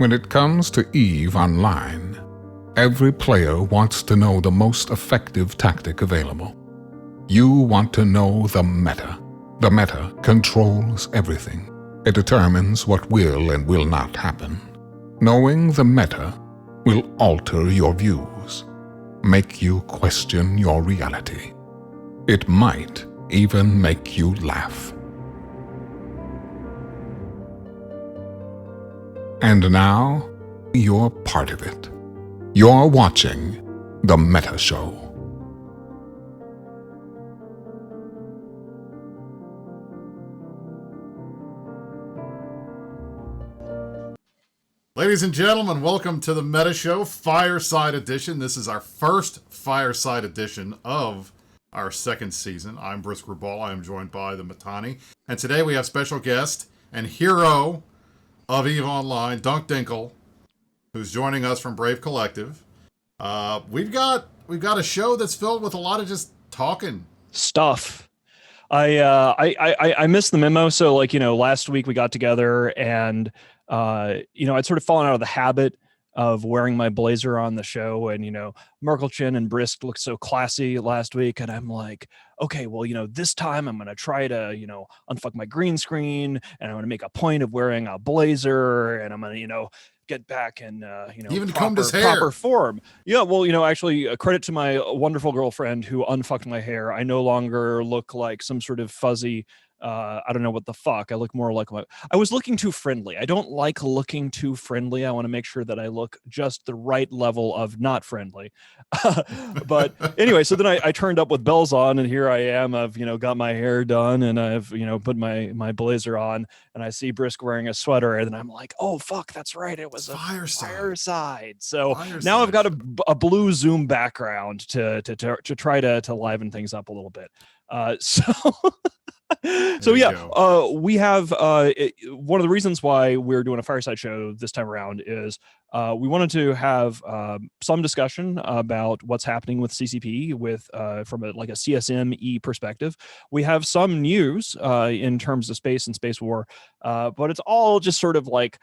When it comes to EVE Online, every player wants to know the most effective tactic available. You want to know the meta. The meta controls everything. It determines what will and will not happen. Knowing the meta will alter your views, make you question your reality. It might even make you laugh. And now, you're part of it. You're watching The Meta Show. Ladies and gentlemen, welcome to The Meta Show, Fireside Edition. This is our first Fireside Edition of our second season. I'm Brisk Rubal. I am joined by the Matani. And today we have special guest and hero of EVE Online, Dinkle, who's joining us from Brave Collective. We've got a show that's filled with a lot of just talking stuff. I missed the memo. So last week we got together and I'd sort of fallen out of the habit of wearing my blazer on the show, and Merkelchin and Brisk looked so classy last week, and I'm like, okay, well, this time I'm gonna try to unfuck my green screen, and I'm gonna make a point of wearing a blazer, and I'm gonna get back in even combed his hair. Proper form. Yeah, well, actually, a credit to my wonderful girlfriend who unfucked my hair. I no longer look like some sort of fuzzy I don't know what the fuck. I look more like I was looking too friendly. I don't like looking too friendly. I want to make sure that I look just the right level of not friendly. But anyway, so then I turned up with bells on, and here I am. I've got my hair done, and I've put my blazer on, and I see Brisk wearing a sweater, and then I'm like, oh fuck, that's right. It was a fireside. So now I've got a blue Zoom background to try to liven things up a little bit. So yeah, we have one of the reasons why we're doing a fireside show this time around is we wanted to have some discussion about what's happening with CCP from a CSME perspective. We have some news in terms of space and space war, but it's all just sort of like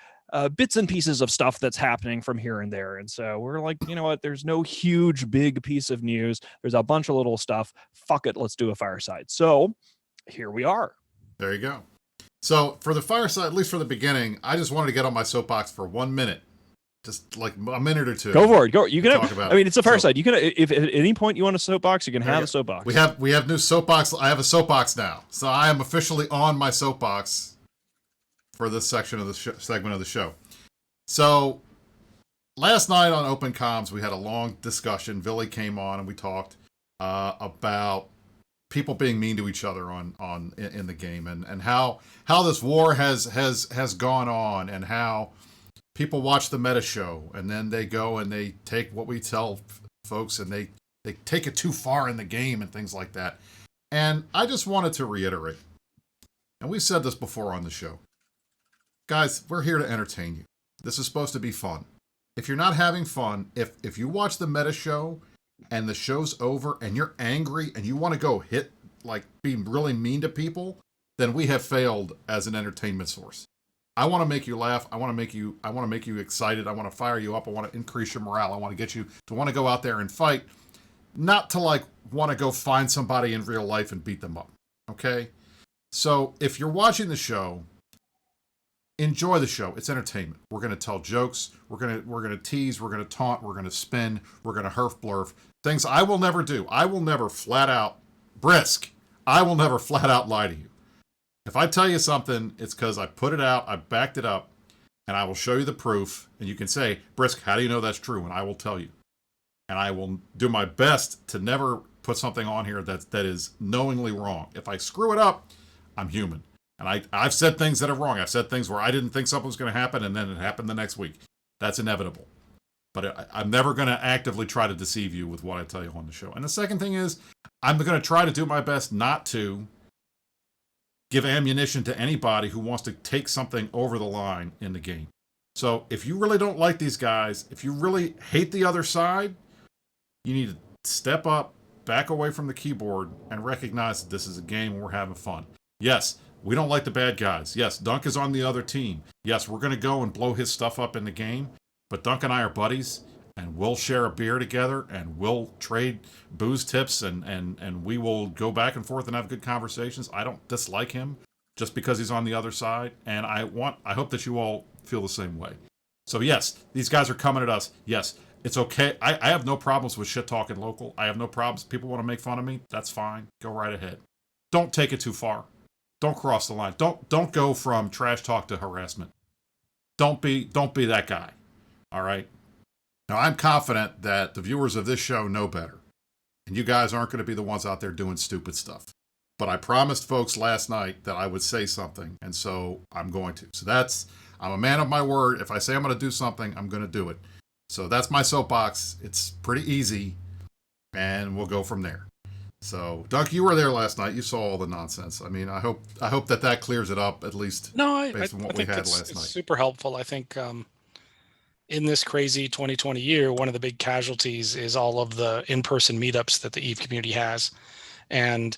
bits and pieces of stuff that's happening from here and there. And so we're like, you know what? There's no huge big piece of news. There's a bunch of little stuff. Fuck it, let's do a fireside. So here we are. There you go. So for the fireside, at least for the beginning, I just wanted to get on my soapbox for 1 minute, just like a minute or two. Go for it. Go. You can talk about I mean, it's a fireside. You can, if at any point you want a soapbox, you can have a soapbox. We have new soapbox. I have a soapbox now, so I am officially on my soapbox for this section of the segment of the show. So last night on Open Comms, we had a long discussion. Billy came on and we talked about people being mean to each other in the game, and how this war has gone on, and how people watch the Meta Show and then they go and they take what we tell folks and they take it too far in the game and things like that. And I just wanted to reiterate, and we've said this before on the show, guys, we're here to entertain you. This is supposed to be fun. If you're not having fun, if you watch the Meta Show and the show's over and you're angry and you want to go be really mean to people, then we have failed as an entertainment source. I want to make you laugh. I want to make you excited. I want to fire you up. I want to increase your morale. I want to get you to want to go out there and fight, not to want to go find somebody in real life and beat them up. Okay? So if you're watching the show, enjoy the show. It's entertainment. We're going to tell jokes. We're going to tease. We're going to taunt. We're going to spin. We're going to herf blurf. Things I will never do. I will never flat out Brisk. I will never flat out lie to you. If I tell you something, it's because I put it out, I backed it up, and I will show you the proof. And you can say, Brisk, how do you know that's true? And I will tell you. And I will do my best to never put something on here that is knowingly wrong. If I screw it up, I'm human. And I've said things that are wrong. I've said things where I didn't think something was going to happen, and then it happened the next week. That's inevitable. But I'm never going to actively try to deceive you with what I tell you on the show. And the second thing is, I'm going to try to do my best not to give ammunition to anybody who wants to take something over the line in the game. So if you really don't like these guys, if you really hate the other side, you need to step up, back away from the keyboard, and recognize that this is a game and we're having fun. Yes, We don't like the bad guys. Yes, Dunk is on the other team. Yes, we're going to go and blow his stuff up in the game, but Dunk and I are buddies, and we'll share a beer together, and we'll trade booze tips, and we will go back and forth and have good conversations. I don't dislike him just because he's on the other side, and I hope that you all feel the same way. So yes, these guys are coming at us. Yes, it's okay. I have no problems with shit talking local. I have no problems. People want to make fun of me. That's fine. Go right ahead. Don't take it too far. Don't cross the line. Don't go from trash talk to harassment. Don't be that guy. All right. Now I'm confident that the viewers of this show know better, and you guys aren't going to be the ones out there doing stupid stuff. But I promised folks last night that I would say something, and so I'm going to. So I'm a man of my word. If I say I'm going to do something, I'm going to do it. So that's my soapbox. It's pretty easy, and we'll go from there. So, Dunk, you were there last night. You saw all the nonsense. I mean, I hope that clears it up, at least based on what we had last night. Super helpful. I think in this crazy 2020 year, one of the big casualties is all of the in-person meetups that the EVE community has. And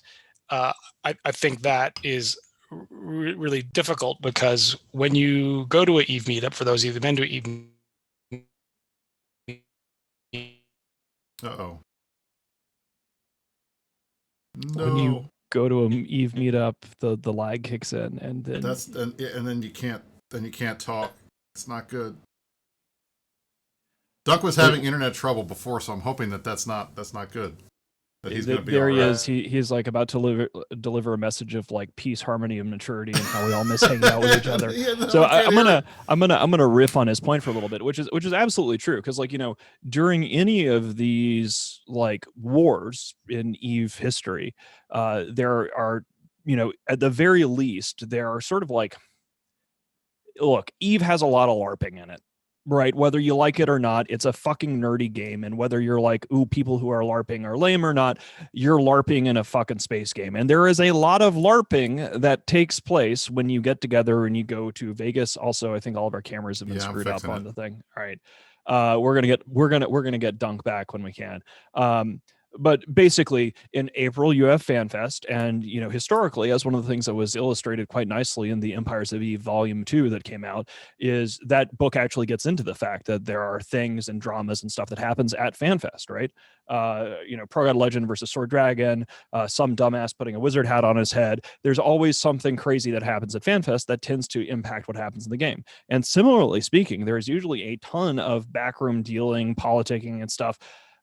I think that is really difficult, because when you go to an EVE meetup, for those of you that have been to an EVE Uh-oh. No. When you go to an EVE meetup, the lag kicks in, and then and then you can't talk. It's not good. Duck was having internet trouble before, so I'm hoping that's not good. That he's going to be there. He is. He's like about to deliver a message of like peace, harmony, and maturity, and how we all miss hanging out with each other. So I'm gonna riff on his point for a little bit, which is absolutely true, because like, you know, during any of these like wars in EVE history, there are, you know, at the very least, there are sort of like, look, EVE has a lot of LARPing in it. Right, whether you like it or not, it's a fucking nerdy game, and whether you're like, ooh, people who are LARPing are lame or not, you're LARPing in a fucking space game. And there is a lot of LARPing that takes place when you get together and you go to Vegas. Also, I think all of our cameras have been screwed up on the thing. All right, we're gonna get Dunk back when we can. But basically, in April, you have FanFest, and you know, historically, as one of the things that was illustrated quite nicely in the Empires of Eve Volume 2 that came out, is that book actually gets into the fact that there are things and dramas and stuff that happens at FanFest, right? You know, Pro God Legend versus Sword Dragon, some dumbass putting a wizard hat on his head. There's always something crazy that happens at FanFest that tends to impact what happens in the game. And similarly speaking, there is usually a ton of backroom dealing, politicking, and stuff,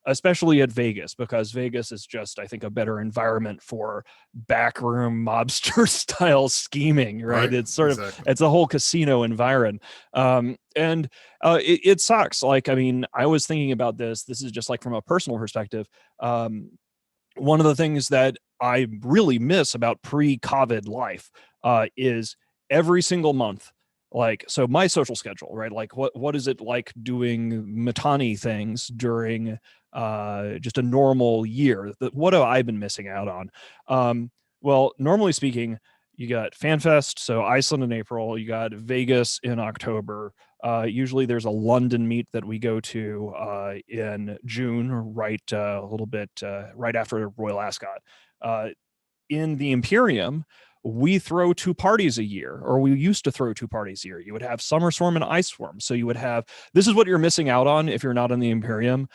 especially at Vegas, because Vegas is just, I think, a better environment for backroom mobster style scheming, right? It's sort of, it's a whole casino environment. It sucks. Like, I mean, I was thinking about this is just like from a personal perspective. One of the things that I really miss about pre-COVID life is every single month, like, so my social schedule, right? Like what is it like doing Matani things during just a normal year? What have I been missing out on? Well, normally speaking, you got FanFest, so Iceland in April, you got Vegas in October. Usually there's a London meet that we go to in June, right a little bit right after Royal Ascot. In the Imperium, we throw 2 parties a year, or we used to throw 2 parties a year. You would have Summer Swarm and Ice Swarm. So you would have, this is what you're missing out on if you're not in the Imperium.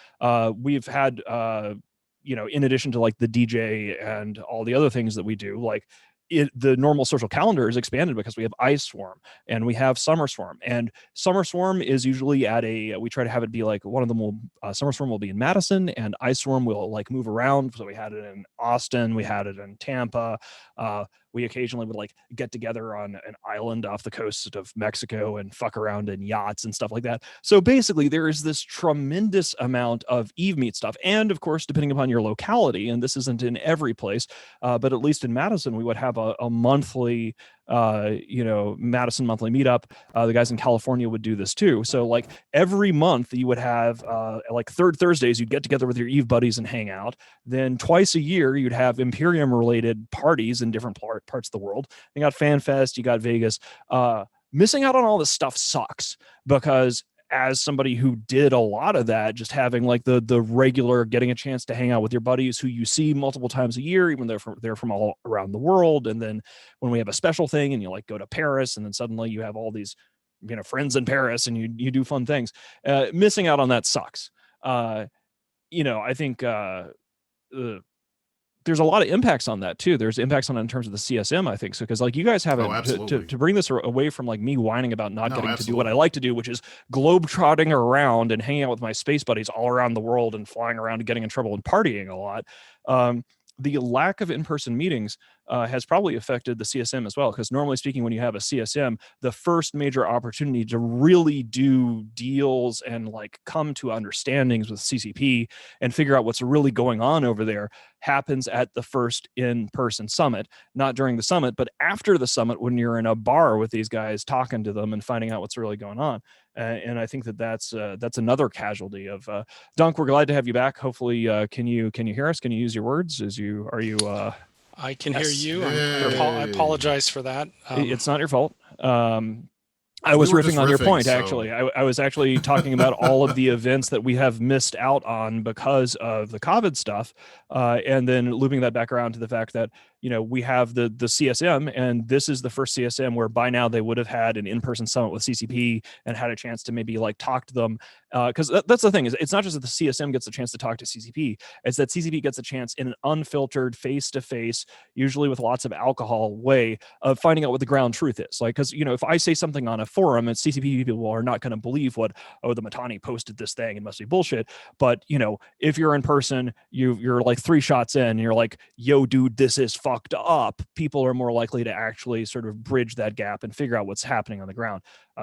We've had, you know, in addition to like the DJ and all the other things that we do, like the normal social calendar is expanded because we have Ice Swarm and we have Summer Swarm. And Summer Swarm is usually at we try to have it be like one of them will, Summer Swarm will be in Madison, and Ice Swarm will like move around. So we had it in Austin, we had it in Tampa. We occasionally would like get together on an island off the coast of Mexico and fuck around in yachts and stuff like that. So basically there is this tremendous amount of Eve Meet stuff. And of course, depending upon your locality, and this isn't in every place, but at least in Madison, we would have a monthly, you know, Madison monthly meetup. The guys in California would do this too. So like every month you would have like third Thursdays, you'd get together with your Eve buddies and hang out. Then twice a year, you'd have Imperium related parties in different parts of the world. You got FanFest, you got Vegas. Missing out on all this stuff sucks, because as somebody who did a lot of that, just having like the regular getting a chance to hang out with your buddies who you see multiple times a year, even though they're from all around the world. And then when we have a special thing and you like go to Paris, and then suddenly you have all these, friends in Paris, and you do fun things. Missing out on that sucks. I think there's a lot of impacts on that too. There's impacts on it in terms of the CSM, I think. So, because like you guys haven't to bring this away from like me whining about not getting to do what I like to do, which is globe trotting around and hanging out with my space buddies all around the world and flying around and getting in trouble and partying a lot. The lack of in-person meetings has probably affected the CSM as well, because normally speaking, when you have a CSM, the first major opportunity to really do deals and like come to understandings with CCP and figure out what's really going on over there happens at the first in-person summit, not during the summit, but after the summit when you're in a bar with these guys talking to them and finding out what's really going on. And I think that's another casualty of Dunk. We're glad to have you back. Hopefully, can you hear us? Can you use your words? Are you? I can hear you. I apologize for that. It's not your fault. I was riffing on your point, actually. I was actually talking about all of the events that we have missed out on because of the COVID stuff, and then looping that back around to the fact that, we have the CSM, and this is the first CSM where by now they would have had an in-person summit with CCP and had a chance to maybe like talk to them. Because that's the thing, is it's not just that the CSM gets a chance to talk to CCP, it's that CCP gets a chance in an unfiltered, face-to-face, usually with lots of alcohol way of finding out what the ground truth is. Like, because, if I say something on a forum, and CCP people are not going to believe the Matani posted this thing, it must be bullshit. But, if you're in person, you're like 3 shots in, and you're like, yo, dude, this is fucked up, people are more likely to actually sort of bridge that gap and figure out what's happening on the ground.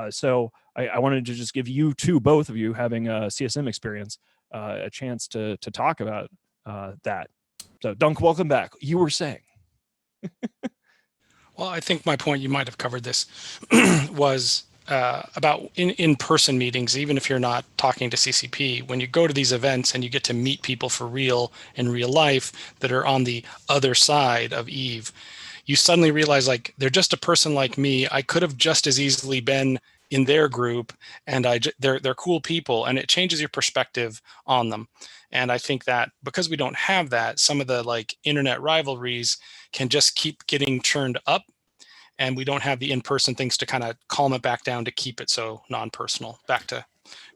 So I wanted to just give you both of you having a CSM experience, a chance to talk about that. So Dunk, welcome back. You were saying. Well, I think my point, you might have covered this, was about in-person meetings. Even if you're not talking to CCP, when you go to these events and you get to meet people for real in real life that are on the other side of Eve, you suddenly realize like they're just a person like me. I could have just as easily been in their group, and they're cool people, and it changes your perspective on them. And I think that because we don't have that, some of the like internet rivalries can just keep getting churned up, and we don't have the in-person things to kind of calm it back down to keep it so non-personal. Back to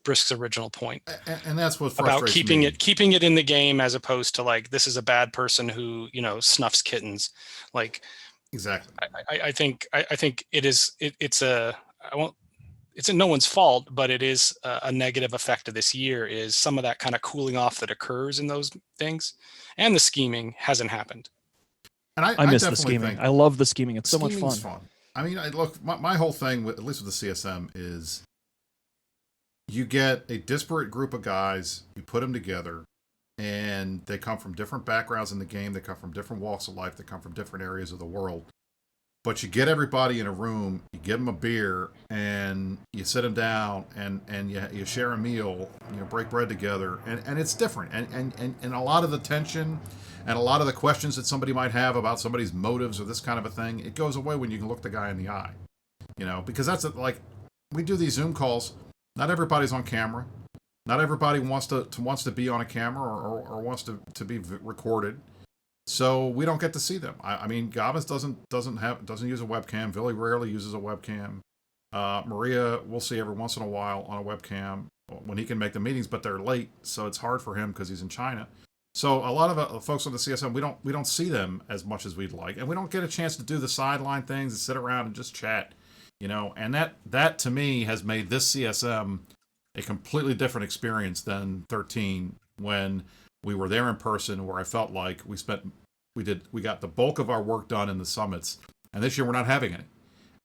Brisk's original point. And that's what frustrates about keeping it in the game, as opposed to like, this is a bad person who, snuffs kittens. Like, exactly. I think it's no one's fault, but it is a negative effect of this year, is some of that kind of cooling off that occurs in those things, and the scheming hasn't happened. And I miss the scheming. I love the scheming. It's so much fun. I mean, look, my whole thing, at least with the CSM, is you get a disparate group of guys, you put them together, and they come from different backgrounds in the game, they come from different walks of life, they come from different areas of the world. But you get everybody in a room, you give them a beer, and you sit them down, and you share a meal, break bread together, and it's different. And a lot of the tension and a lot of the questions that somebody might have about somebody's motives or this kind of a thing, it goes away when you can look the guy in the eye. Because that's like, we do these Zoom calls, not everybody's on camera. Not everybody wants to be on a camera or wants to be recorded. So we don't get to see them. I mean, Gavins doesn't use a webcam. Billy rarely uses a webcam. Maria, we'll see every once in a while on a webcam when he can make the meetings, but they're late, so it's hard for him because he's in China. So a lot of folks on the CSM, we don't see them as much as we'd like, and we don't get a chance to do the sideline things and sit around and just chat, And that to me has made this CSM a completely different experience than 13, when we were there in person, where I felt like we got the bulk of our work done in the summits, and this year we're not having any.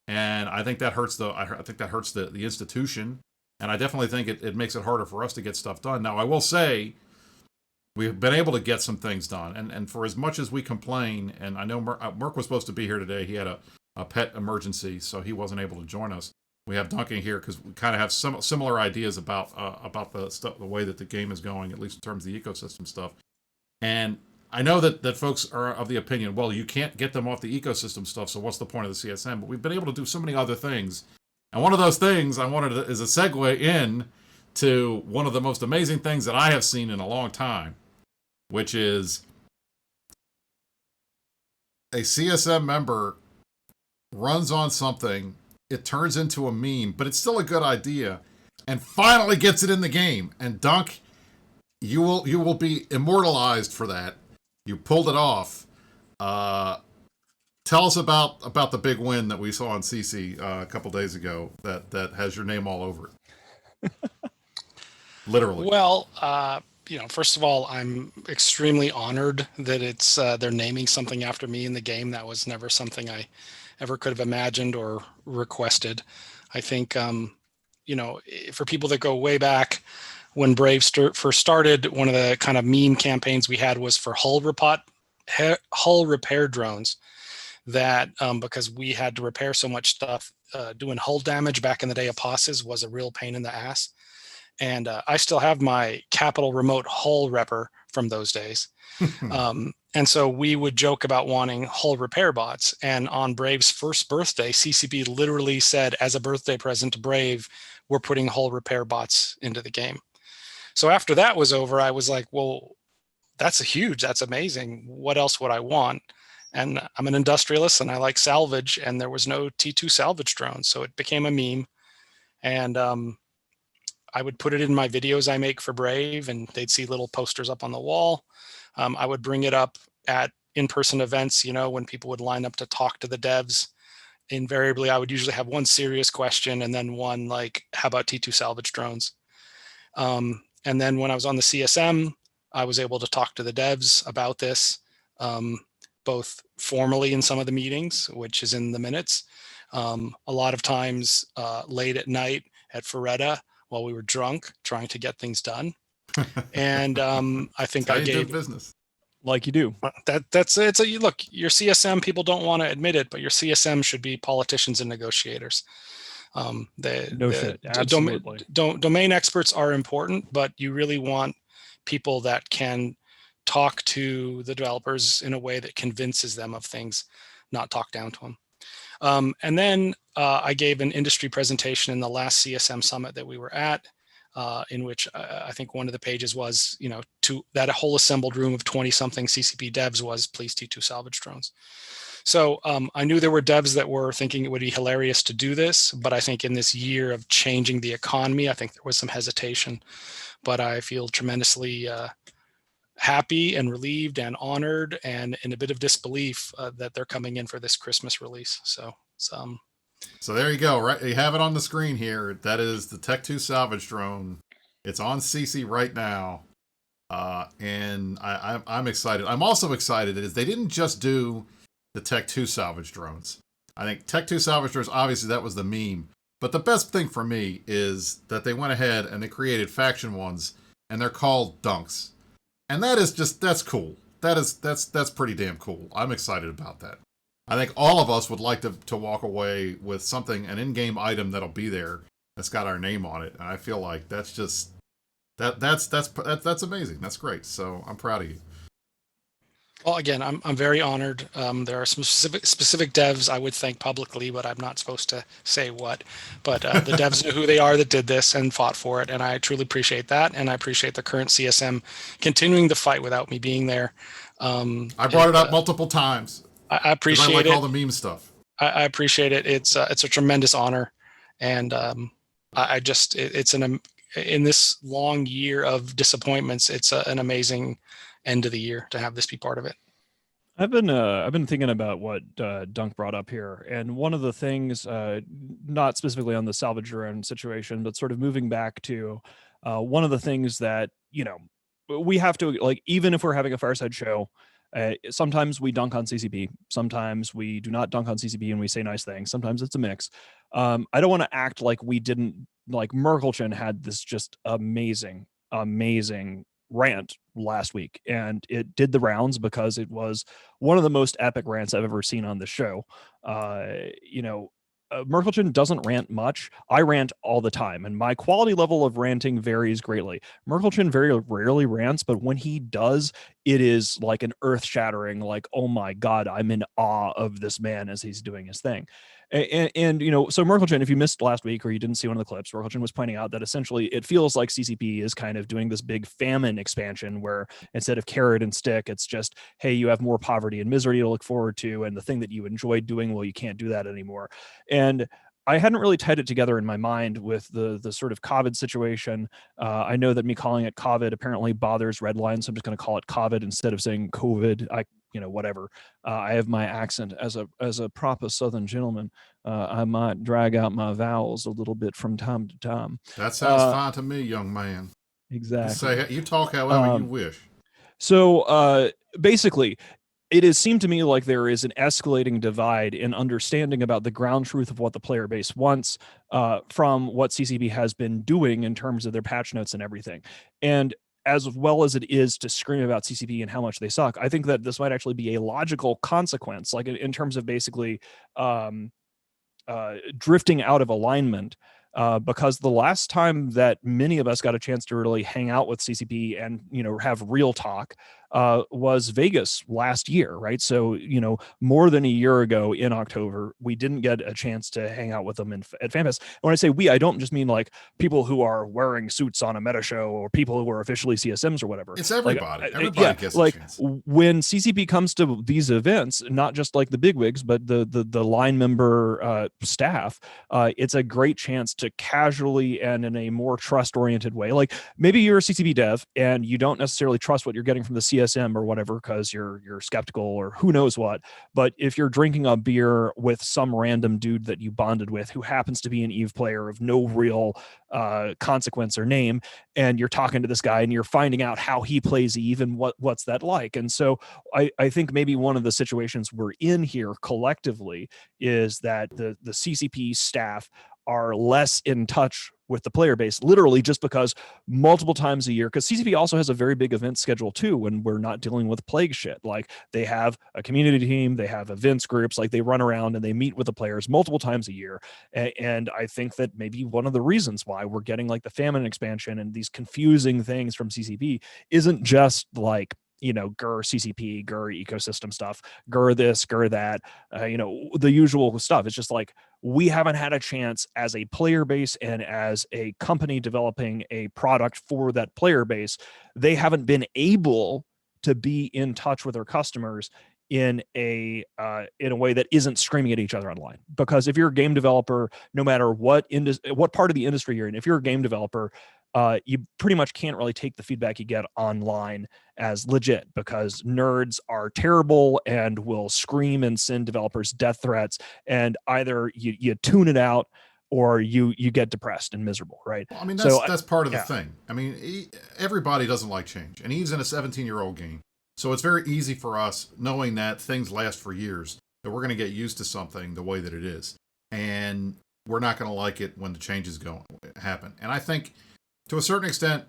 And I think that hurts the institution, and I definitely think it makes it harder for us to get stuff done. Now, I will say, we've been able to get some things done, and for as much as we complain, and I know Merc was supposed to be here today, he had a pet emergency, so he wasn't able to join us. We have Duncan here because we kind of have some similar ideas about the stuff, the way that the game is going, at least in terms of the ecosystem stuff. And I know that folks are of the opinion, well, you can't get them off the ecosystem stuff, so what's the point of the CSM? But we've been able to do so many other things. And one of those things I wanted is a segue in to one of the most amazing things that I have seen in a long time, which is a CSM member runs on something, it turns into a meme, but it's still a good idea, and finally gets it in the game. And Dunk, you will be immortalized for that. You pulled it off. Tell us about the big win that we saw on CC a couple days ago that has your name all over it. Literally. Well, first of all, I'm extremely honored that it's they're naming something after me in the game. That was never something I ever could have imagined or requested. I think, for people that go way back, when Brave first started, one of the kind of meme campaigns we had was for hull repair drones. That because we had to repair so much stuff, doing hull damage back in the day of POSs was a real pain in the ass. And I still have my Capital Remote hull repper from those days. And so we would joke about wanting hull repair bots. And on Brave's first birthday, CCP literally said, as a birthday present to Brave, we're putting hull repair bots into the game. So after that was over, I was like, well, that's amazing. What else would I want? And I'm an industrialist and I like salvage, and there was no T2 salvage drones. So it became a meme. And I would put it in my videos I make for Brave, and they'd see little posters up on the wall. I would bring it up at in-person events, when people would line up to talk to the devs. Invariably, I would usually have one serious question and then one like, how about T2 salvage drones? And then when I was on the CSM, I was able to talk to the devs about this, both formally in some of the meetings, which is in the minutes. A lot of times late at night at Ferretta while we were drunk trying to get things done. And I think I gave business like you do. Look, your CSM, people don't want to admit it, but your CSM should be politicians and negotiators. Absolutely. Domain experts are important, but you really want people that can talk to the developers in a way that convinces them of things, not talk down to them. And then I gave an industry presentation in the last CSM summit that we were at, in which I think one of the pages was, that a whole assembled room of 20 something CCP devs was please T2 salvage drones. So I knew there were devs that were thinking it would be hilarious to do this, but I think in this year of changing the economy, I think there was some hesitation, but I feel tremendously happy and relieved and honored and in a bit of disbelief that they're coming in for this Christmas release. So there you go. Right, you have it on the screen here. That is the Tech 2 salvage drone. It's on CC right now, and I'm excited. I'm also excited is they didn't just do the Tech 2 salvage drones. I think Tech 2 salvage drones, obviously that was the meme, but the best thing for me is that they went ahead and they created faction ones, and they're called Dunks. And that's cool. That's pretty damn cool. I'm excited about that. I think all of us would like to walk away with something, an in-game item that'll be there that's got our name on it. And I feel like that's just that's amazing. That's great. So I'm proud of you. Well, again, I'm very honored. There are some specific devs I would thank publicly, but I'm not supposed to say what. But the devs knew who they are that did this and fought for it, and I truly appreciate that. And I appreciate the current CSM continuing the fight without me being there. I brought it up multiple times. I appreciate it. I like all the meme stuff. I appreciate it. It's a tremendous honor, and in this long year of disappointments, it's an amazing end of the year to have this be part of it. I've been thinking about what Dunk brought up here, and one of the things, not specifically on the salvage drone situation, but sort of moving back to one of the things that we have to, like, even if we're having a Fireside show, sometimes we dunk on CCP, sometimes we do not dunk on CCP and we say nice things. Sometimes it's a mix. I don't want to act like we didn't, like Merkelchen had this just amazing rant last week, and it did the rounds because it was one of the most epic rants I've ever seen on the show. Merkelchen doesn't rant much. I rant all the time, and my quality level of ranting varies greatly. Merkelchen very rarely rants, but when he does, it is like an earth-shattering, like, oh my God, I'm in awe of this man as he's doing his thing. And so Merkelchen, if you missed last week or you didn't see one of the clips, Merkelchen was pointing out that essentially it feels like CCP is kind of doing this big famine expansion where instead of carrot and stick, it's just, hey, you have more poverty and misery to look forward to, and the thing that you enjoyed doing, well, you can't do that anymore. And I hadn't really tied it together in my mind with the sort of COVID situation. I know that me calling it COVID apparently bothers Redline, so I'm just going to call it COVID instead of saying COVID. Whatever. I have my accent as a proper Southern gentleman. I might drag out my vowels a little bit from time to time. That sounds fine to me, young man. Exactly. You talk however you wish. So basically, it has seemed to me like there is an escalating divide in understanding about the ground truth of what the player base wants from what CCP has been doing in terms of their patch notes and everything. And as well as it is to scream about CCP and how much they suck, I think that this might actually be a logical consequence, like in terms of basically drifting out of alignment. Because the last time that many of us got a chance to really hang out with CCP and have real talk was Vegas last year, right? So more than a year ago in October, we didn't get a chance to hang out with them at FanFest. When I say we, I don't just mean like people who are wearing suits on a meta show or people who are officially CSMs or whatever. It's everybody. Like, everybody gets a chance. When CCP comes to these events, not just like the bigwigs, but the line member staff, it's a great chance to casually and in a more trust-oriented way. Like maybe you're a CCP dev and you don't necessarily trust what you're getting from the CSM or whatever because you're skeptical or who knows what. But if you're drinking a beer with some random dude that you bonded with who happens to be an EVE player of no real consequence or name, and you're talking to this guy and you're finding out how he plays EVE and what's that like. And so I think maybe one of the situations we're in here collectively is that the CCP staff are less in touch with the player base, literally just because multiple times a year, because CCP also has a very big event schedule too when we're not dealing with plague shit. Like they have a community team, they have events groups, like they run around and they meet with the players multiple times a year. And I think that maybe one of the reasons why we're getting like the famine expansion and these confusing things from CCP isn't just like, GER CCP, GER ecosystem stuff, GER this, GER that, the usual stuff. It's just like, we haven't had a chance as a player base and as a company developing a product for that player base. They haven't been able to be in touch with their customers in a way that isn't screaming at each other online. Because if you're a game developer, no matter what part of the industry you're in, if you're a game developer, you pretty much can't really take the feedback you get online as legit because nerds are terrible and will scream and send developers death threats, and either you tune it out or you get depressed and miserable, right? Well, I mean, that's part of the thing. I mean, everybody doesn't like change, and he's in a 17-year-old game. So it's very easy for us, knowing that things last for years, that we're going to get used to something the way that it is. And we're not going to like it when the changes happen. And I think, to a certain extent,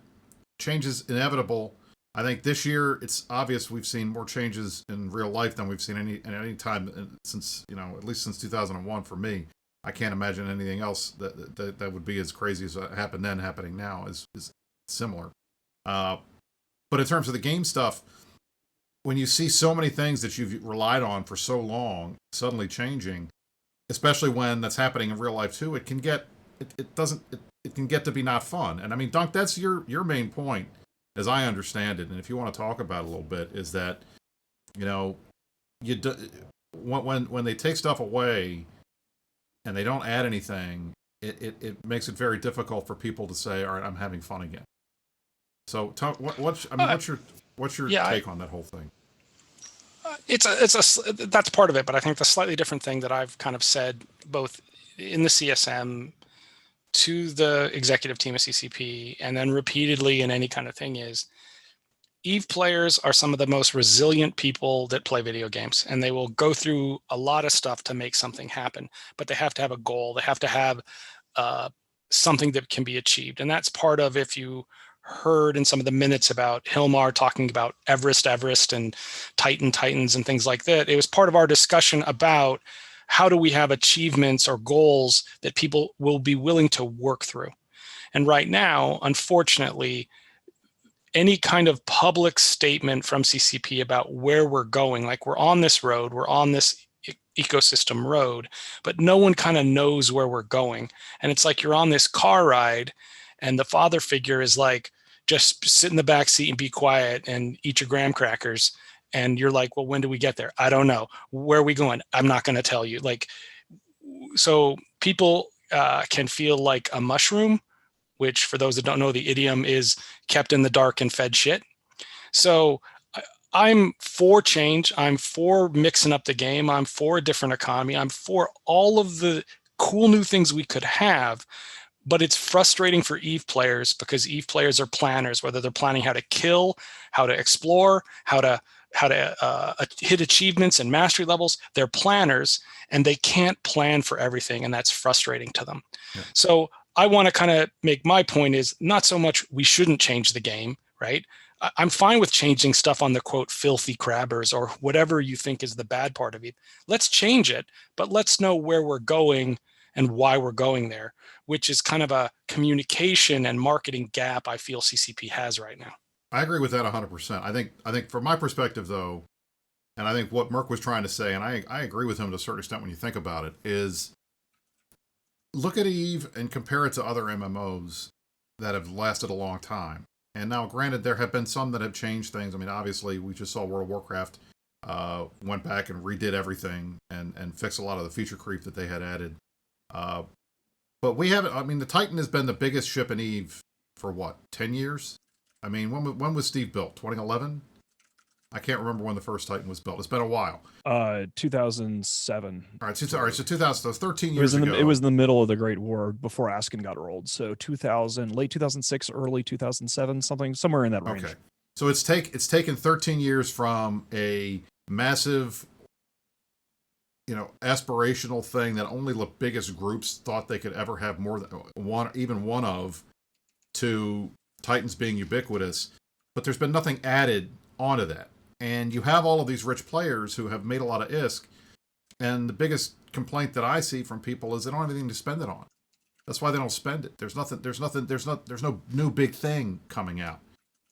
change is inevitable. I think this year, it's obvious we've seen more changes in real life than we've seen any time since, at least since 2001 for me. I can't imagine anything else that would be as crazy as happened then happening now is similar. But in terms of the game stuff, when you see so many things that you've relied on for so long suddenly changing, especially when that's happening in real life too, it can get to be not fun. And I mean, Dunk, that's your main point, as I understand it. And if you want to talk about it a little bit, is that when they take stuff away and they don't add anything, it makes it very difficult for people to say, all right, I'm having fun again. So what's your take on that whole thing? That's part of it, but I think the slightly different thing that I've kind of said both in the CSM to the executive team of CCP and then repeatedly in any kind of thing is EVE players are some of the most resilient people that play video games, and they will go through a lot of stuff to make something happen, but they have to have a goal. They have to have something that can be achieved. And that's part of, if you heard in some of the minutes about Hilmar talking about Everest and Titans and things like that, it was part of our discussion about how do we have achievements or goals that people will be willing to work through? And right now, unfortunately, any kind of public statement from CCP about where we're going, like we're on this road, we're on this ecosystem road, but no one kind of knows where we're going. And it's like you're on this car ride and the father figure is like, just sit in the back seat and be quiet and eat your graham crackers. And you're like, well, when do we get there? I don't know. Where are we going? I'm not going to tell you. Like, so people can feel like a mushroom, which for those that don't know, the idiom is kept in the dark and fed shit. So I'm for change. I'm for mixing up the game. I'm for a different economy. I'm for all of the cool new things we could have. But it's frustrating for EVE players because EVE players are planners, whether they're planning how to kill, how to explore, how to hit achievements and mastery levels. They're planners and they can't plan for everything, and that's frustrating to them. Yeah. So I want to kind of make my point is not so much we shouldn't change the game, right? I'm fine with changing stuff on the quote filthy crabbers or whatever you think is the bad part of it. Let's change it, but let's know where we're going and why we're going there, which is kind of a communication and marketing gap I feel CCP has right now. I agree with that 100%. I think from my perspective, though, and I think what Merc was trying to say, and I agree with him to a certain extent when you think about it, is look at EVE and compare it to other MMOs that have lasted a long time. And now, granted, there have been some that have changed things. I mean, obviously, we just saw World of Warcraft went back and redid everything and fixed a lot of the feature creep that they had added. But we haven't, I mean, the Titan has been the biggest ship in EVE for what, 10 years? I mean, when was Steve built? 2011? I can't remember when the first Titan was built. It's been a while. 2007. All right, so 2000, so 13 years ago. It was in the middle of the Great War before Asken got rolled. So 2000, late 2006, early 2007, somewhere in that range. Okay. So it's taken 13 years from a massive, aspirational thing that only the biggest groups thought they could ever have more than one of, to Titans being ubiquitous. But there's been nothing added onto that. And you have all of these rich players who have made a lot of ISK, and the biggest complaint that I see from people is they don't have anything to spend it on. That's why they don't spend it. There's no new big thing coming out.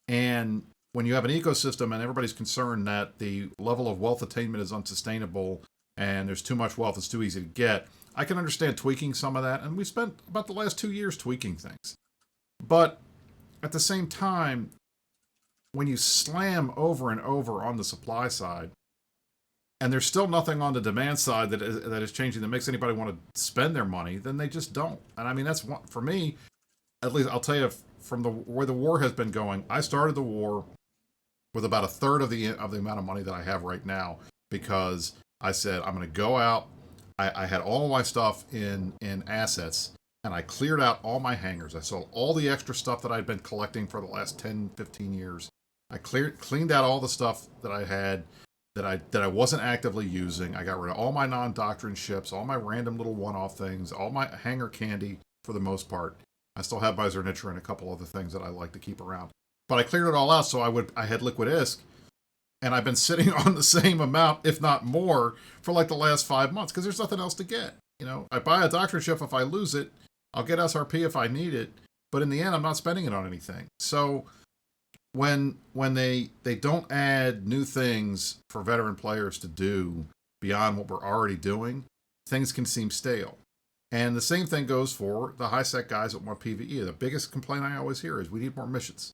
And when you have an ecosystem and everybody's concerned that the level of wealth attainment is unsustainable and there's too much wealth, it's too easy to get, I can understand tweaking some of that. And we spent about the last 2 years tweaking things. But at the same time, when you slam over and over on the supply side, and there's still nothing on the demand side that is changing that makes anybody want to spend their money, then they just don't. And I mean, that's one, for me, at least I'll tell you from where the war has been going. I started the war with about a third of the amount of money that I have right now, because I said I'm going to go out. I had all my stuff in assets, and I cleared out all my hangars. I sold all the extra stuff that I'd been collecting for the last 10, 15 years. I cleaned out all the stuff that I had that I wasn't actively using. I got rid of all my non-doctrine ships, all my random little one-off things, all my hangar candy for the most part. I still have my Zernitra and a couple other things that I like to keep around. But I cleared it all out, so I had liquid ISK, and I've been sitting on the same amount, if not more, for like the last 5 months, because there's nothing else to get. I buy a doctrine ship if I lose it. I'll get SRP if I need it, but in the end, I'm not spending it on anything. So when they don't add new things for veteran players to do beyond what we're already doing, things can seem stale. And the same thing goes for the high-sec guys that want PvE. The biggest complaint I always hear is we need more missions.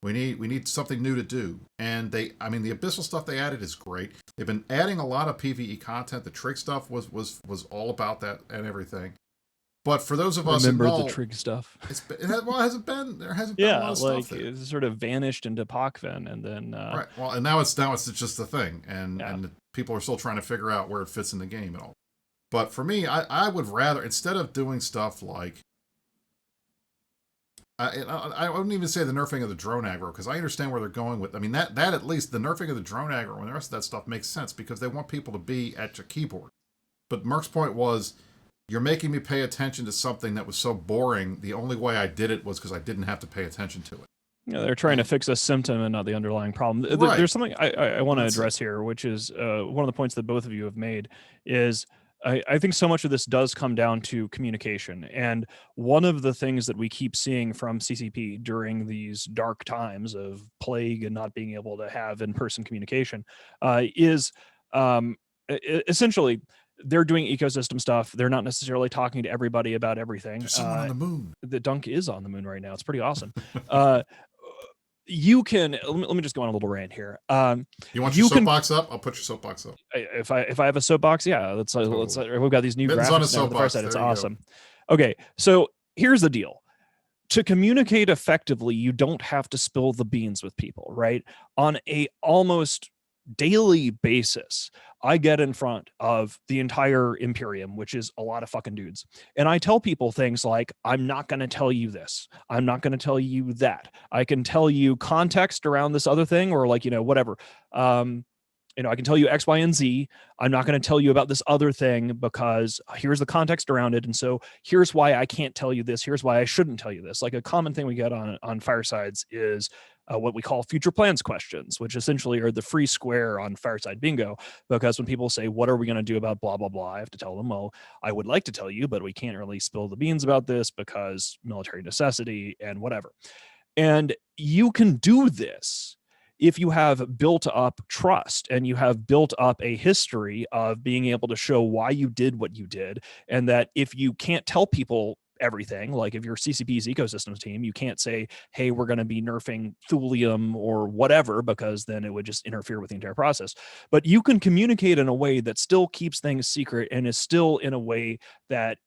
We need something new to do. And the Abyssal stuff they added is great. They've been adding a lot of PvE content. The trig stuff was all about that and everything. But for those of us remember who know, the trig stuff. There hasn't been a lot of stuff there. It sort of vanished into Pokven, and then right. Well, and now it's just a thing, and people are still trying to figure out where it fits in the game and all. But for me, I would rather, instead of doing stuff like, I wouldn't even say the nerfing of the drone aggro, because I understand where they're going with. I mean, that at least the nerfing of the drone aggro and the rest of that stuff makes sense because they want people to be at your keyboard. But Merc's point was, you're making me pay attention to something that was so boring. The only way I did it was because I didn't have to pay attention to it. Yeah, they're trying to fix a symptom and not the underlying problem. Right. There's something I want to address here, which is one of the points that both of you have made is I think so much of this does come down to communication. And one of the things that we keep seeing from CCP during these dark times of plague and not being able to have in-person communication is essentially they're doing ecosystem stuff. They're not necessarily talking to everybody about everything. There's someone on the moon. The Dunk is on the moon right now. It's pretty awesome. You can let me just go on a little rant here. You want your soapbox up? I'll put your soapbox up. If I have a soapbox, yeah, let's we've got these new Mittens graphics on a now on the soapbox. Fireside. It's There you go. awesome. Okay, so here's the deal. To communicate effectively, you don't have to spill the beans with people, right? On a almost daily basis, I get in front of the entire Imperium, which is a lot of fucking dudes. And I tell people things like, I'm not going to tell you this. I'm not going to tell you that. I can tell you context around this other thing, or like, whatever. I can tell you X, Y, and Z. I'm not going to tell you about this other thing because here's the context around it. And so here's why I can't tell you this. Here's why I shouldn't tell you this. Like a common thing we get on Firesides is what we call future plans questions, which essentially are the free square on Fireside Bingo. Because when people say, what are we going to do about blah, blah, blah, I have to tell them, well, I would like to tell you, but we can't really spill the beans about this because military necessity and whatever. And you can do this if you have built up trust and you have built up a history of being able to show why you did what you did, and that if you can't tell people everything, like if you're CCP's ecosystems team, you can't say, hey, we're going to be nerfing thulium or whatever, because then it would just interfere with the entire process. But you can communicate in a way that still keeps things secret and is still in a way that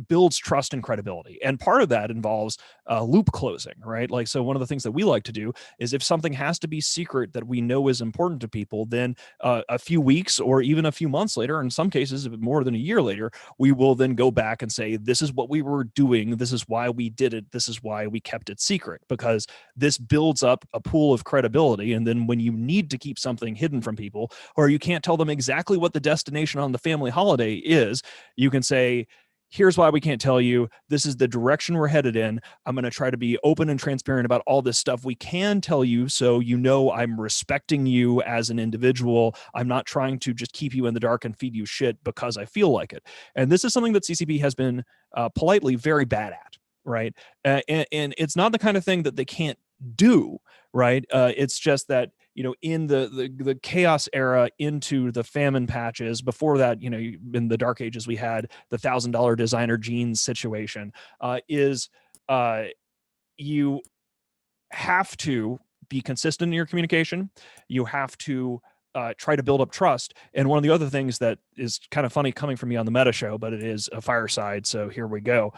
builds trust and credibility. And part of that involves loop closing, right? Like, so one of the things that we like to do is if something has to be secret that we know is important to people, then a few weeks or even a few months later, in some cases more than a year later, we will then go back and say, this is what we were doing. This is why we did it. This is why we kept it secret, because this builds up a pool of credibility. And then when you need to keep something hidden from people, or you can't tell them exactly what the destination on the family holiday is, you can say, here's why we can't tell you. This is the direction we're headed in. I'm going to try to be open and transparent about all this stuff we can tell you, so you know I'm respecting you as an individual. I'm not trying to just keep you in the dark and feed you shit because I feel like it. And this is something that CCP has been politely very bad at, right? And it's not the kind of thing that they can't do, right? It's just that, in the chaos era into the famine patches, before that, in the dark ages, we had the $1,000 designer jeans situation, you have to be consistent in your communication. You have to try to build up trust. And one of the other things that is kind of funny coming from me on the Meta Show, but it is a Fireside, so here we go,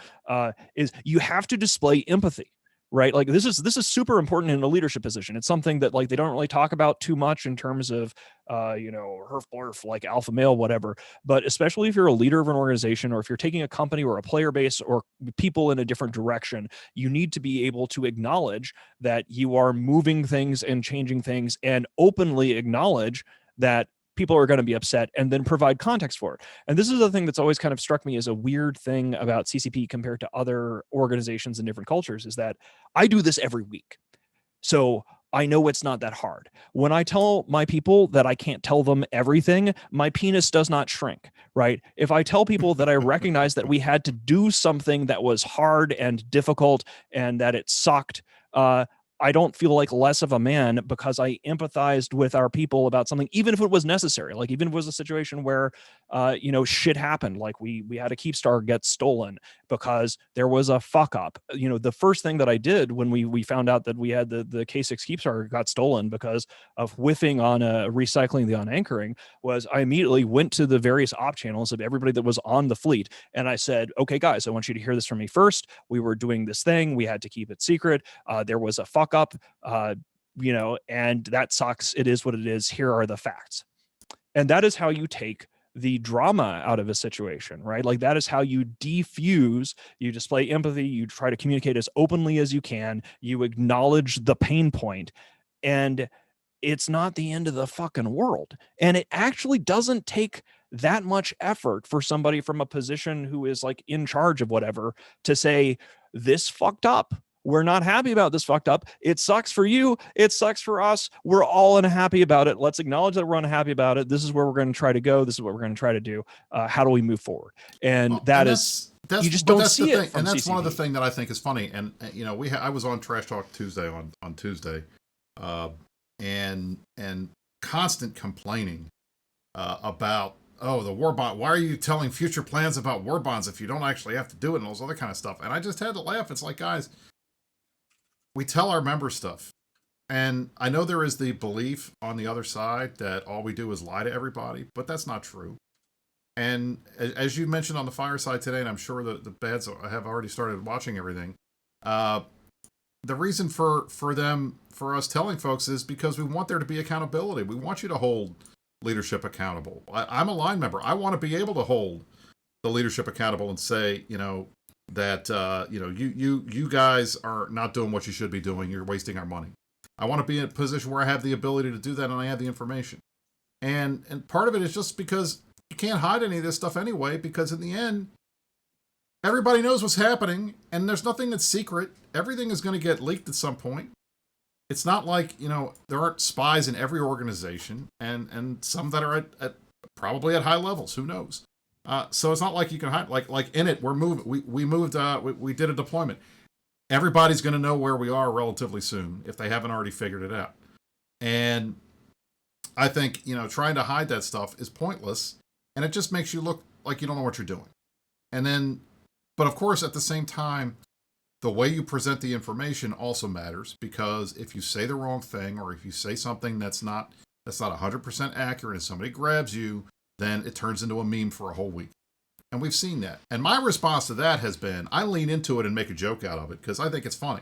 is you have to display empathy. Right, like this is super important in a leadership position. It's something that like they don't really talk about too much in terms of herf blurf, like alpha male, whatever. But especially if you're a leader of an organization, or if you're taking a company or a player base or people in a different direction, you need to be able to acknowledge that you are moving things and changing things, and openly acknowledge that people are going to be upset, and then provide context for it. And this is the thing that's always kind of struck me as a weird thing about CCP compared to other organizations in different cultures, is that I do this every week. So I know it's not that hard. When I tell my people that I can't tell them everything, my penis does not shrink, right? If I tell people that I recognize that we had to do something that was hard and difficult and that it sucked, I don't feel like less of a man because I empathized with our people about something, even if it was necessary. Like even if it was a situation where, shit happened, like we had a Keepstar get stolen because there was a fuck up. The first thing that I did when we found out that we had the K6 Keepstar got stolen because of whiffing on recycling the unanchoring was I immediately went to the various op channels of everybody that was on the fleet. And I said, okay, guys, I want you to hear this from me first. We were doing this thing. We had to keep it secret. There was a fuck up, and that sucks. It is what it is. Here are the facts. And that is how you take the drama out of a situation, right? Like that is how you defuse, you display empathy, you try to communicate as openly as you can, you acknowledge the pain point, and it's not the end of the fucking world. And it actually doesn't take that much effort for somebody from a position who is like in charge of whatever to say, this fucked up. we're not happy about this fucked up. It sucks for you. It sucks for us. We're all unhappy about it. Let's acknowledge that we're unhappy about it. This is where we're going to try to go. This is what we're going to try to do. How do we move forward? And that's you just don't see the thing, it from and that's CCP. one of the things that I think is funny. And I was on Trash Talk Tuesday on Tuesday, and constant complaining about, oh, the war bond. Why are you telling future plans about war bonds if you don't actually have to do it, and all this other kind of stuff? And I just had to laugh. It's like, guys, we tell our members stuff. And I know there is the belief on the other side that all we do is lie to everybody, but that's not true. And as you mentioned on the Fireside today, and I'm sure the Bads have already started watching everything, the reason for us telling folks is because we want there to be accountability. We want you to hold leadership accountable. I'm a line member. I want to be able to hold the leadership accountable and say, that you guys are not doing what you should be doing. You're wasting our money. I want to be in a position where I have the ability to do that and I have the information. And part of it is just because you can't hide any of this stuff anyway, because in the end, everybody knows what's happening and there's nothing that's secret. Everything is going to get leaked at some point. It's not like, there aren't spies in every organization and some that are at probably at high levels. Who knows? So it's not like you can hide, like in it, we did a deployment. Everybody's going to know where we are relatively soon if they haven't already figured it out. And I think, trying to hide that stuff is pointless and it just makes you look like you don't know what you're doing. And then, but of course, at the same time, the way you present the information also matters, because if you say the wrong thing or if you say something that's not 100% accurate and somebody grabs you, then it turns into a meme for a whole week. And we've seen that. And my response to that has been, I lean into it and make a joke out of it because I think it's funny.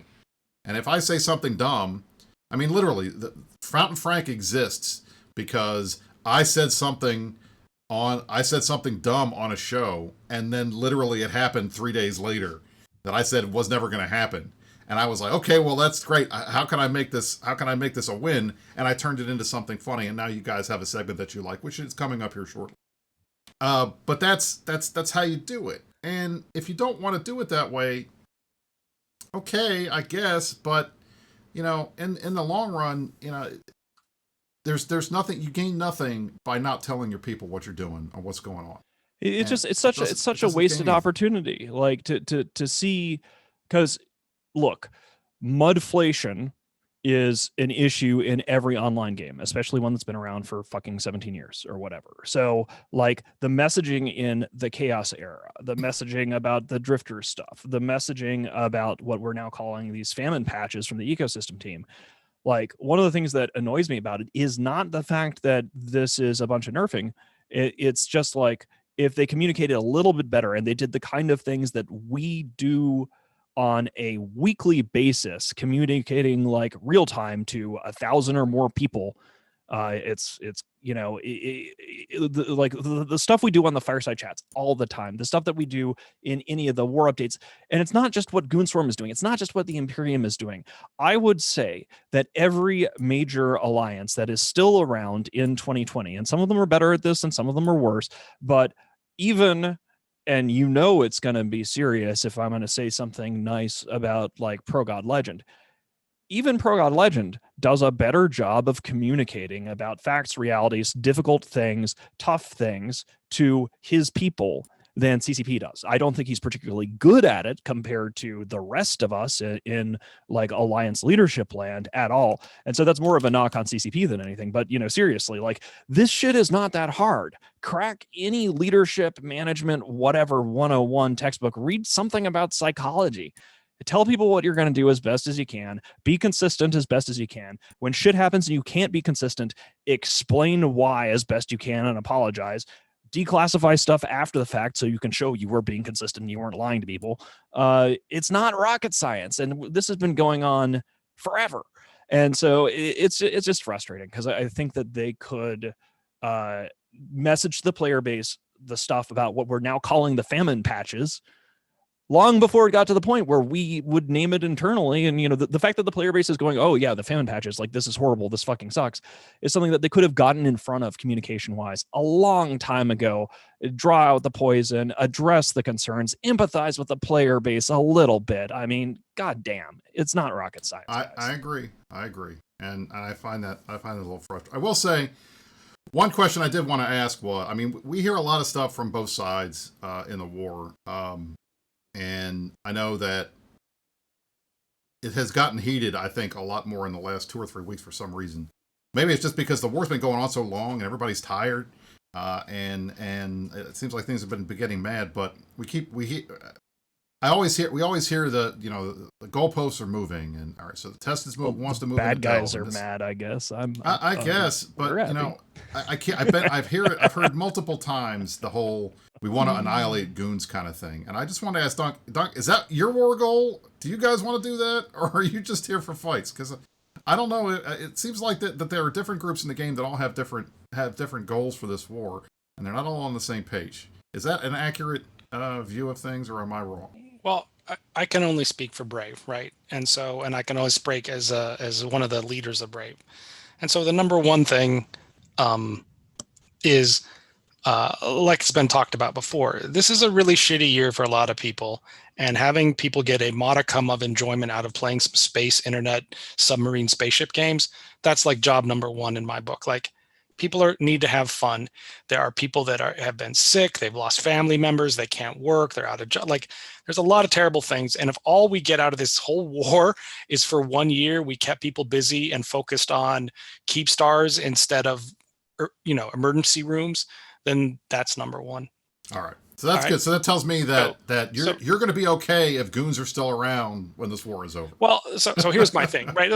And if I say something dumb, I mean, literally, the Fountain Frank exists because I said something dumb on a show, and then literally it happened 3 days later that I said was never going to happen. And I was like, okay, well, that's great. How can I make this a win? And I turned it into something funny. And now you guys have a segment that you like, which is coming up here shortly. But that's how you do it. And if you don't want to do it that way, okay, I guess. But, in the long run, there's nothing, you gain nothing by not telling your people what you're doing or what's going on. It's such a wasted opportunity, like to see, because look, mudflation is an issue in every online game, especially one that's been around for fucking 17 years or whatever. So like the messaging in the chaos era, the messaging about the drifters stuff, the messaging about what we're now calling these famine patches from the ecosystem team. Like, one of the things that annoys me about it is not the fact that this is a bunch of nerfing. It's just like, if they communicated a little bit better and they did the kind of things that we do on a weekly basis, communicating like real time to 1,000 or more people, it's like the stuff we do on the Fireside chats all the time, the stuff that we do in any of the war updates. And it's not just what Goonswarm is doing. It's not just what the Imperium is doing. I would say that every major alliance that is still around in 2020, and some of them are better at this and some of them are worse, but even, and it's going to be serious if I'm going to say something nice about like Pro God Legend, even Pro God Legend does a better job of communicating about facts, realities, difficult things, tough things to his people than CCP does. I don't think he's particularly good at it compared to the rest of us in like Alliance leadership land at all. And so that's more of a knock on CCP than anything. But, seriously, like, this shit is not that hard. Crack any leadership, management, whatever 101 textbook, read something about psychology. Tell people what you're going to do as best as you can. Be consistent as best as you can. When shit happens and you can't be consistent, explain why as best you can and apologize. Declassify stuff after the fact so you can show you were being consistent and you weren't lying to people. It's not rocket science, and this has been going on forever. And so it's just frustrating because I think that they could message the player base the stuff about what we're now calling the famine patches long before it got to the point where we would name it internally. And, the fact that the player base is going, oh yeah, the fan patches, like, this is horrible, this fucking sucks, is something that they could have gotten in front of communication wise a long time ago. Draw out the poison, address the concerns, empathize with the player base a little bit. I mean, goddamn, it's not rocket science. I agree. And I find that a little frustrating. I will say, one question I did want to ask was, I mean, we hear a lot of stuff from both sides in the war. And I know that it has gotten heated, I think, a lot more in the last 2 or 3 weeks for some reason. Maybe it's just because the war's been going on so long and everybody's tired. And it seems like things have been getting mad, but we always hear the the goalposts are moving, and all right, so the test is wants to move. Bad guys are mad, I guess. I guess, but I can't. I've heard multiple times the whole we want to annihilate goons kind of thing, and I just want to ask Dunk, is that your war goal? Do you guys want to do that, or are you just here for fights? Because I don't know. It seems like that there are different groups in the game that all have different goals for this war, and they're not all on the same page. Is that an accurate view of things, or am I wrong? Well, I can only speak for Brave, right? And I can only speak as one of the leaders of Brave. And so the number one thing is, like it's been talked about before, this is a really shitty year for a lot of people, and having people get a modicum of enjoyment out of playing some space, internet, submarine, spaceship games, that's like job number one in my book. Like, people need to have fun. There are people that have been sick, they've lost family members, they can't work, they're out of job. Like, there's a lot of terrible things. And if all we get out of this whole war is for 1 year, we kept people busy and focused on keep stars instead of, emergency rooms, then that's number one. All right. So that's good. So that tells me that you're going to be okay if goons are still around when this war is over. Well, so here's my thing, right?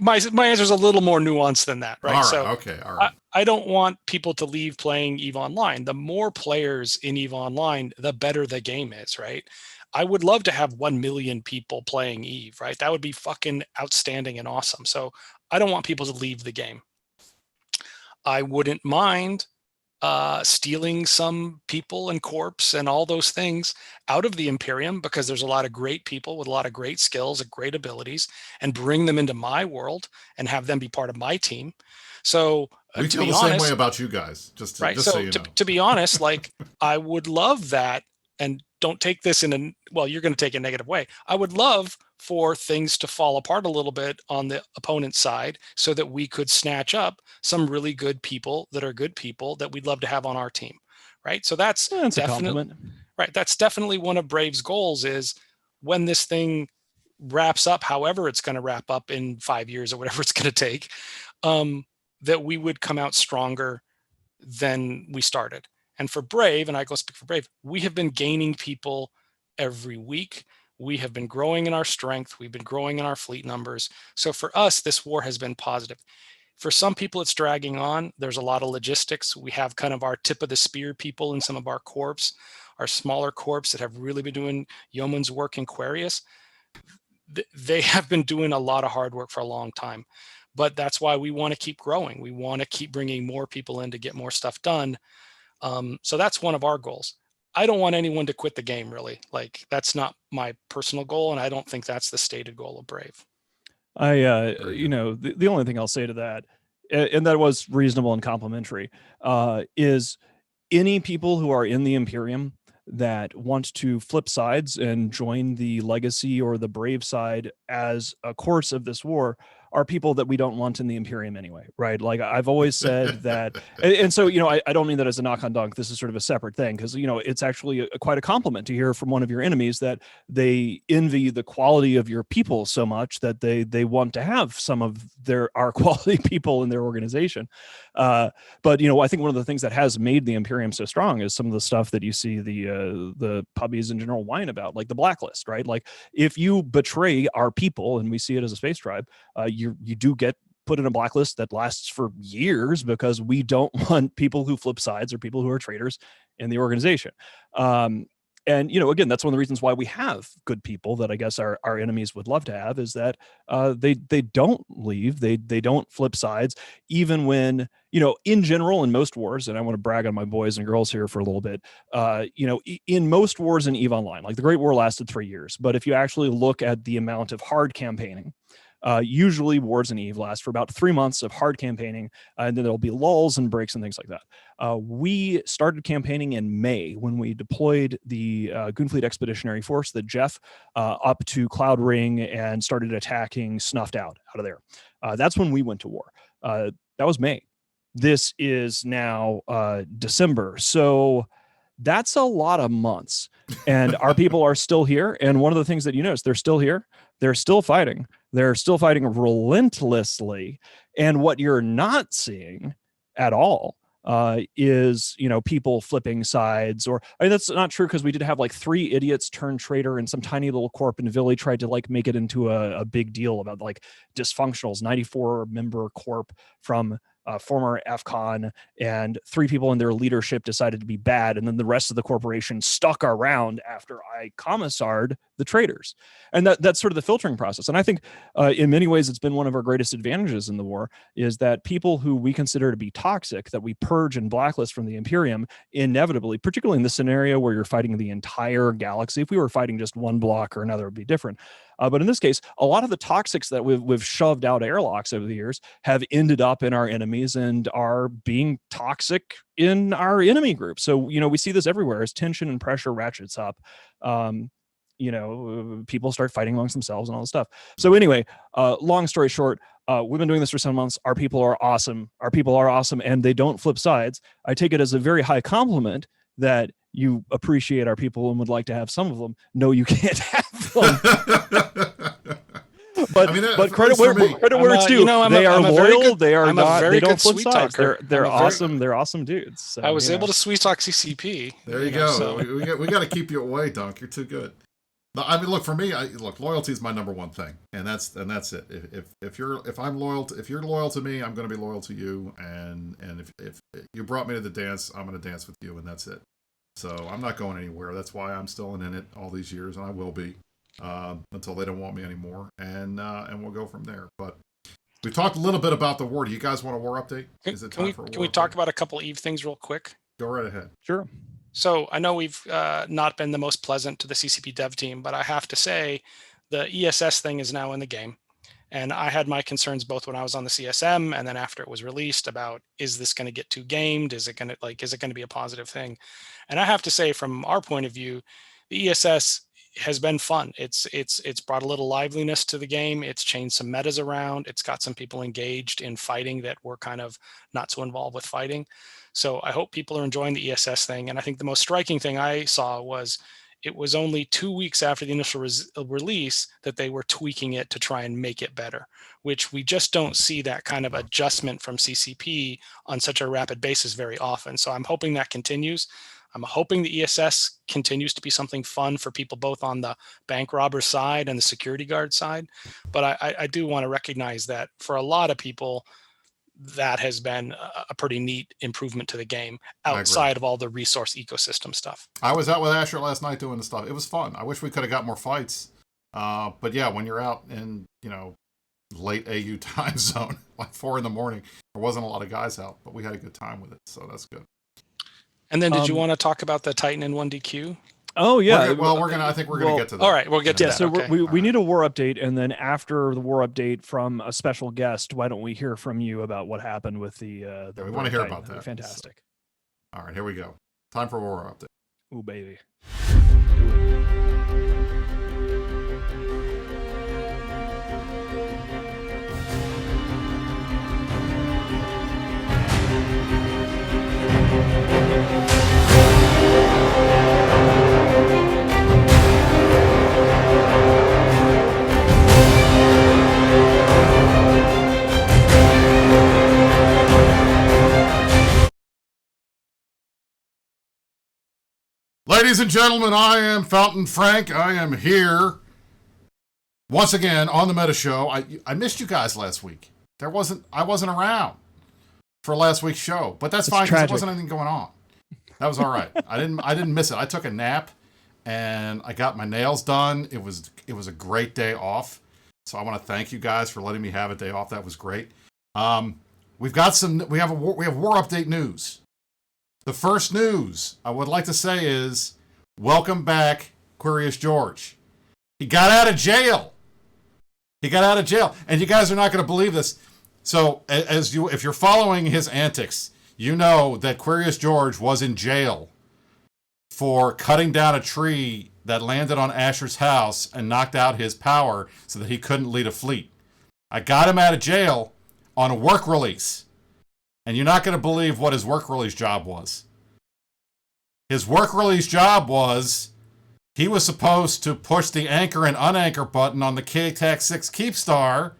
My answer is a little more nuanced than that, right? All right. I don't want people to leave playing EVE Online. The more players in EVE Online, the better the game is, right? I would love to have 1 million people playing EVE, right? That would be fucking outstanding and awesome. So I don't want people to leave the game. I wouldn't mind stealing some people and corpse and all those things out of the Imperium, because there's a lot of great people with a lot of great skills and great abilities, and bring them into my world and have them be part of my team. So we feel the same way about you guys. Just so you know. To be honest, like, I would love that, and don't take this you're going to take a negative way. I would love for things to fall apart a little bit on the opponent's side so that we could snatch up some really good people that are good people that we'd love to have on our team. Right. So that's a compliment. Right. That's definitely one of Brave's goals, is when this thing wraps up, however it's going to wrap up in 5 years or whatever it's going to take, that we would come out stronger than we started. And for Brave, and I go speak for Brave, we have been gaining people every week. We have been growing in our strength. We've been growing in our fleet numbers. So for us, this war has been positive. For some people, it's dragging on. There's a lot of logistics. We have kind of our tip of the spear people in some of our corps, our smaller corps that have really been doing yeoman's work in Aquarius. They have been doing a lot of hard work for a long time. But that's why we want to keep growing. We want to keep bringing more people in to get more stuff done. So that's one of our goals. I don't want anyone to quit the game, really. Like, that's not my personal goal, and I don't think that's the stated goal of Brave. The only thing I'll say to that, and that was reasonable and complimentary, is any people who are in the Imperium that want to flip sides and join the Legacy or the Brave side as a course of this war are people that we don't want in the Imperium anyway, right? Like, I've always said that, and so, I don't mean that as a knock on Dunk. This is sort of a separate thing, because, it's actually quite a compliment to hear from one of your enemies that they envy the quality of your people so much that they want to have some of our quality people in their organization. But, I think one of the things that has made the Imperium so strong is some of the stuff that you see the puppies in general whine about, like the blacklist, right? Like, if you betray our people, and we see it as a space tribe, you do get put in a blacklist that lasts for years, because we don't want people who flip sides or people who are traitors in the organization. And, again, that's one of the reasons why we have good people that I guess our enemies would love to have, is that they don't leave. They don't flip sides, even when, in general, in most wars, and I want to brag on my boys and girls here for a little bit, in most wars in EVE Online, like the Great War lasted 3 years. But if you actually look at the amount of hard campaigning, usually wars in EVE last for about 3 months of hard campaigning, and then there'll be lulls and breaks and things like that. We started campaigning in May when we deployed the Goonfleet Expeditionary Force, the Jeff, up to Cloud Ring and started attacking Snuffed out of there. That's when we went to war. That was May. This is now December. So that's a lot of months. And our people are still here. And one of the things that you notice, they're still here. They're still fighting. They're still fighting relentlessly. And what you're not seeing at all is, people flipping sides. Or that's not true, because we did have like 3 idiots turn traitor, and some tiny little corp in Villy tried to like make it into a big deal about like dysfunctionals. 94 member corp from former FCON, and 3 people in their leadership decided to be bad, and then the rest of the corporation stuck around after I commissar'd the traitors. And that's sort of the filtering process. And I think in many ways it's been one of our greatest advantages in the war, is that people who we consider to be toxic, that we purge and blacklist from the Imperium, inevitably, particularly in this scenario where you're fighting the entire galaxy. If we were fighting just one block or another, it would be different. But in this case, a lot of the toxics that we've shoved out airlocks over the years have ended up in our enemies and are being toxic in our enemy group. So, we see this everywhere as tension and pressure ratchets up. People start fighting amongst themselves and all this stuff. So anyway, long story short, we've been doing this for 7 months. Our people are awesome. And they don't flip sides. I take it as a very high compliment that you appreciate our people and would like to have some of them. No, you can't have them. But credit where it's due. They are loyal. They are not. They don't flip sides. They're awesome. They're awesome dudes. So, I was able to sweet talk CCP. There you go. So. We got to keep you away, Dunk. You're too good. I mean, look, for me, loyalty is my number one thing, and that's it. If you're loyal to me, I'm going to be loyal to you, and if you brought me to the dance, I'm going to dance with you, and that's it. So I'm not going anywhere. That's why I'm still in it all these years, and I will be until they don't want me anymore, and we'll go from there. But we talked a little bit about the war. Do you guys want a war update? Is it time for a war? Can we talk about a couple EVE things real quick? Go right ahead. Sure. So I know we've not been the most pleasant to the CCP dev team, but I have to say the ESS thing is now in the game. And I had my concerns both when I was on the CSM and then after it was released about, is this going to get too gamed? Is it going to be a positive thing? And I have to say, from our point of view, the ESS has been fun. It's brought a little liveliness to the game. It's changed some metas around. It's got some people engaged in fighting that were kind of not so involved with fighting. So I hope people are enjoying the ESS thing. And I think the most striking thing I saw was it was only 2 weeks after the initial release that they were tweaking it to try and make it better, which we just don't see that kind of adjustment from CCP on such a rapid basis very often. So I'm hoping that continues. I'm hoping the ESS continues to be something fun for people both on the bank robber side and the security guard side. But I do want to recognize that for a lot of people, that has been a pretty neat improvement to the game outside of all the resource ecosystem stuff. I was out with Asher last night doing the stuff. It was fun. I wish we could have got more fights. But yeah, when you're out in, late AU time zone, like 4 a.m, there wasn't a lot of guys out, but we had a good time with it. So that's good. And then did you want to talk about the Titan in 1DQ? Oh yeah. I think we're gonna get to that. All right, we'll get to that. So okay. we need a war update, and then after the war update from a special guest, why don't we hear from you about what happened with the we want to hear about that. Fantastic. So, all right, here we go. Time for a war update. Ooh, baby. Ladies and gentlemen, I am Fountain Frank. I am here once again on the Meta Show. I missed you guys last week. I wasn't around for last week's show, but that's fine because there wasn't anything going on. That was all right. I didn't miss it. I took a nap and I got my nails done. It was a great day off. So I want to thank you guys for letting me have a day off. That was great. We have war update news. The first news I would like to say is welcome back, Curious George. He got out of jail. And you guys are not going to believe this. So if you're following his antics, you know that Curious George was in jail for cutting down a tree that landed on Asher's house and knocked out his power so that he couldn't lead a fleet. I got him out of jail on a work release. And you're not going to believe what his work release job was. His work release job was he was supposed to push the anchor and unanchor button on the KTAC 6 Keepstar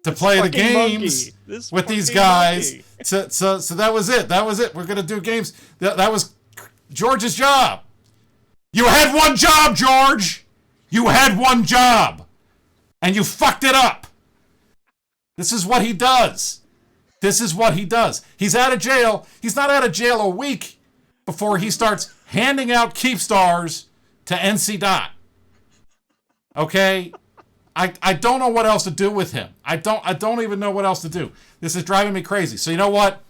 to play the games with these guys. So that was it. We're going to do games. That was George's job. You had one job, George. You had one job. And you fucked it up. This is what he does. He's out of jail. He's not out of jail a week before he starts handing out Keepstars to NC Dot. Okay? I don't know what else to do with him. I don't even know what else to do. This is driving me crazy. So you know what?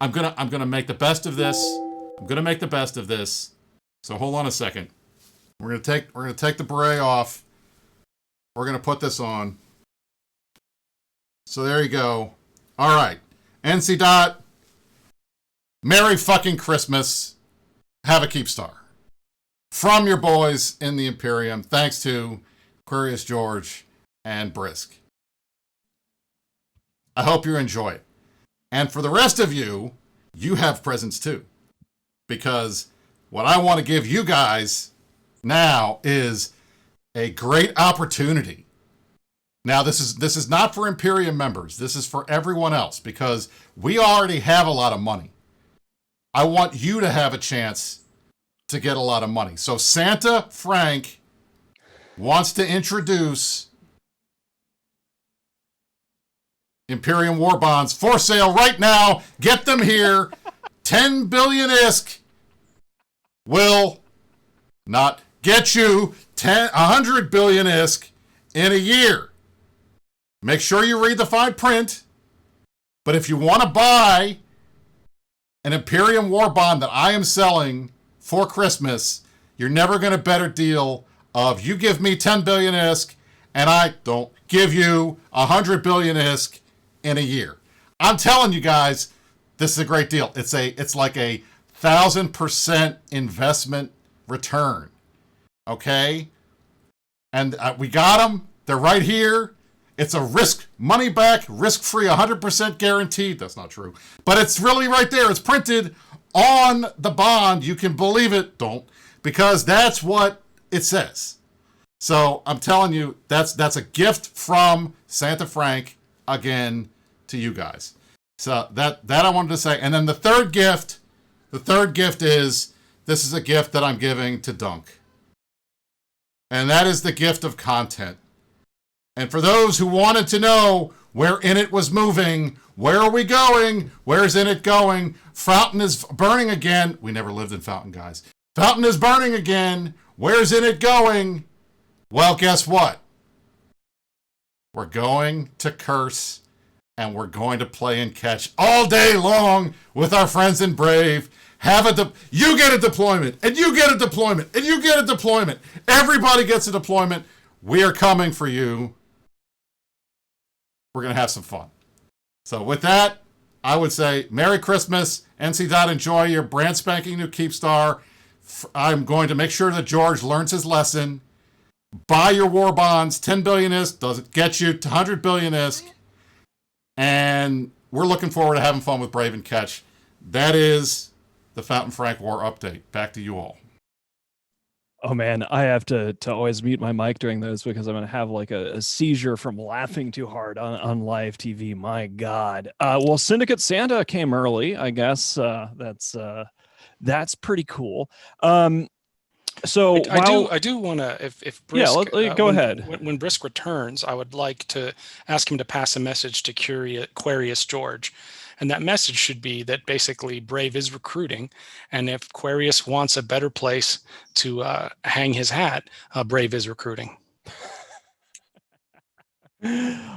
I'm gonna make the best of this. So hold on a second. We're gonna take the beret off. We're gonna put this on. So there you go. All right. NC Dot. Merry fucking Christmas. Have a Keepstar. From your boys in the Imperium. Thanks to Curious George and Brisk. I hope you enjoy it. And for the rest of you, you have presents too. Because what I want to give you guys now is a great opportunity. Now, this is not for Imperium members. This is for everyone else because we already have a lot of money. I want you to have a chance to get a lot of money. So Santa Frank wants to introduce Imperium War Bonds for sale right now. Get them here. 10 billion ISK will not get you 100 billion ISK in a year. Make sure you read the fine print. But if you want to buy an Imperium War Bond that I am selling for Christmas, you're never going to better deal of you give me 10 billion ISK and I don't give you 100 billion ISK in a year. I'm telling you guys, this is a great deal. It's like a 1,000% investment return. Okay? And we got them. They're right here. It's a money back, risk-free, 100% guaranteed. That's not true. But it's really right there. It's printed on the bond. You can believe it. Don't. Because that's what it says. So I'm telling you, that's a gift from Santa Frank, again, to you guys. So that I wanted to say. And then the third gift is, this is a gift that I'm giving to Dunk. And that is the gift of content. And for those who wanted to know where Init was moving, where are we going? Where's Init going? Fountain is burning again. We never lived in Fountain, guys. Fountain is burning again. Where's Init going? Well, guess what? We're going to curse, and we're going to play and catch all day long with our friends in Brave. You get a deployment, and you get a deployment, and you get a deployment. Everybody gets a deployment. We are coming for you. We're going to have some fun. So with that, I would say Merry Christmas. NC Dot, enjoy your brand spanking new Keepstar. I'm going to make sure that George learns his lesson. Buy your war bonds. 10 billion ISK doesn't get you to 100 billion ISK. And we're looking forward to having fun with Brave and Catch. That is the Fountain Frank War update. Back to you all. Oh man, I have to always mute my mic during those because I'm gonna have like a seizure from laughing too hard on live TV. My God. Well, Syndicate Santa came early. I guess that's pretty cool. So I do want to, if Brisk, go ahead. When Brisk returns, I would like to ask him to pass a message to Quarious George, And that message should be that basically Brave is recruiting. And if Quarius wants a better place to hang his hat, Brave is recruiting.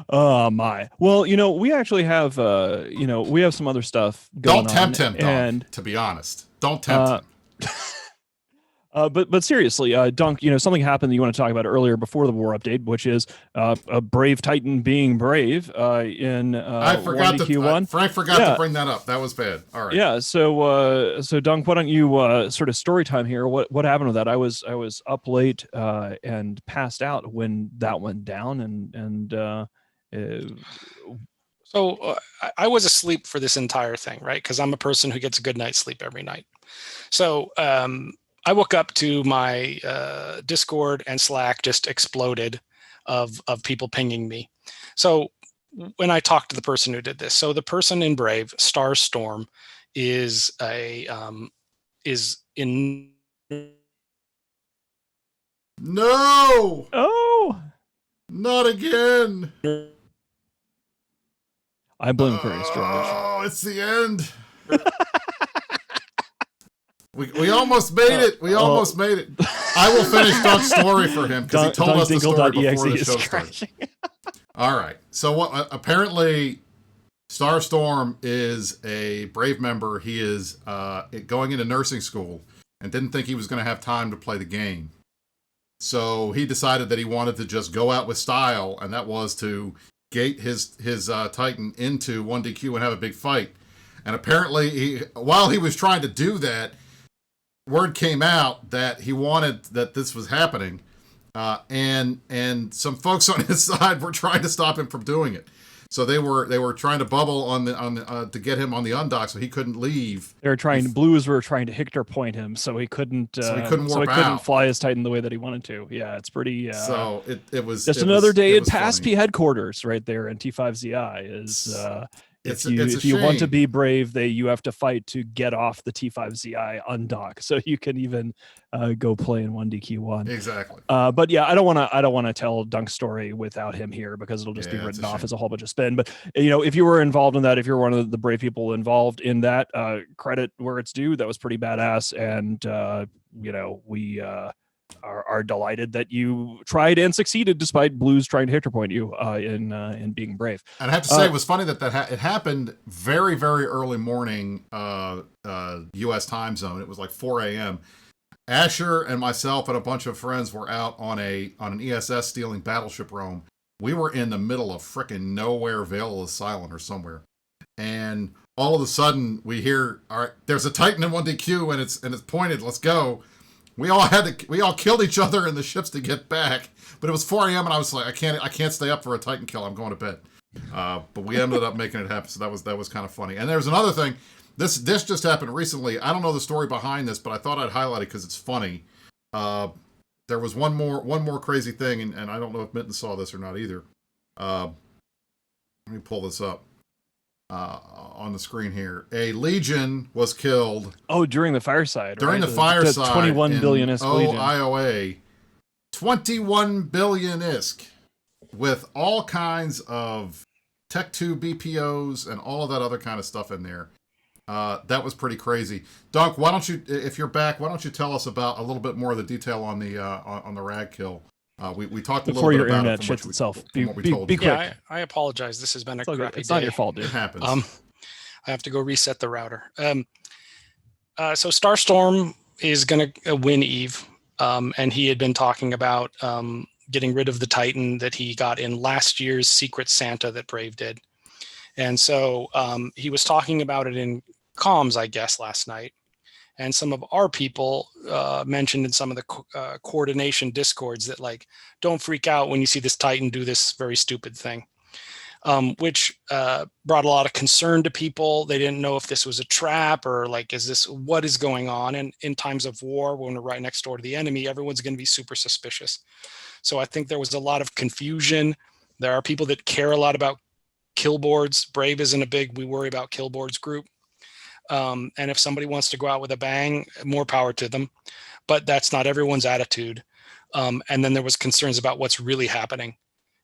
Oh my. Well, we actually have we have some other stuff going on. Don't tempt him, Dunk, and to be honest. Don't tempt him. But seriously, Dunk, something happened that you want to talk about earlier before the war update, which is a Brave Titan being brave in I forgot Q1. Frank forgot to bring that up. That was bad. All right. Yeah. So Dunk, why don't you sort of story time here? What happened with that? I was up late and passed out when that went down, So I was asleep for this entire thing, right? Because I'm a person who gets a good night's sleep every night. So I woke up to my Discord and Slack just exploded of people pinging me. So when I talked to the person who did this, so the person in Brave, Starstorm, is in. No! Oh! Not again! I blame Quarius George. Oh, it's the end. We almost made it. We almost made it. I will finish Dunk's story for him because he told us the story before the show started. All right. So apparently Starstorm is a Brave member. He is going into nursing school and didn't think he was going to have time to play the game. So he decided that he wanted to just go out with style, and that was to gate his Titan into 1DQ and have a big fight. And apparently, while he was trying to do that, word came out that he wanted that this was happening, and some folks on his side were trying to stop him from doing it. So they were trying to bubble on the to get him on the undock so he couldn't leave. Blues were trying to Hictor point him so he couldn't fly his Titan the way that he wanted to. Yeah, it's pretty. So it was just another day at PASP headquarters right there in T5ZI is. If you want to be brave, you have to fight to get off the T5ZI undock, so you can even go play in 1DQ1. Exactly. But yeah, I don't want to tell Dunk's story without him here because it'll just be written off as a whole bunch of spin. But if you were involved in that, if you're one of the brave people involved in that, credit where it's due. That was pretty badass, and we are delighted that you tried and succeeded despite Blues trying to Hictor point you in being brave. And I have to say, it was funny that it happened very, very early morning U.S. time zone. It was like 4 a.m. Asher and myself and a bunch of friends were out on an ESS stealing Battleship Rome. We were in the middle of frickin' nowhere, Vale of Silent or somewhere, and all of a sudden we hear, all right, there's a Titan in 1DQ and it's pointed. Let's go. We all killed each other in the ships to get back, but it was 4 a.m. and I was like, I can't stay up for a Titan kill. I'm going to bed. But we ended up making it happen. So that was kind of funny. And there's another thing. This just happened recently. I don't know the story behind this, but I thought I'd highlight it because it's funny. There was one more crazy thing, and I don't know if Mitten saw this or not either. Let me pull this up. On the screen here, a Legion was killed. Oh, during the Fireside. During right? the Fireside, the 21 billion ISK Legion. IOA, 21 billion ISK, with all kinds of Tech 2 BPOs and all of that other kind of stuff in there. That was pretty crazy. Dunk, why don't you, if you're back, why don't you tell us about a little bit more of the detail on the rag kill? We talked a little bit about it shits itself. Be quick. Yeah, I apologize. This has been a crappy day. It's not your fault, dude. It happens. I have to go reset the router. So Starstorm is going to win Eve, and he had been talking about getting rid of the Titan that he got in last year's Secret Santa that Brave did. And so he was talking about it in comms, I guess, last night. And some of our people mentioned in some of the coordination discords that, like, don't freak out when you see this Titan do this very stupid thing, which brought a lot of concern to people. They didn't know if this was a trap or, like, what is going on? And in times of war, when we're right next door to the enemy, everyone's going to be super suspicious. So I think there was a lot of confusion. There are people that care a lot about kill boards. Brave isn't a big we worry about kill boards group. And if somebody wants to go out with a bang, more power to them. But that's not everyone's attitude. And then there was concerns about what's really happening.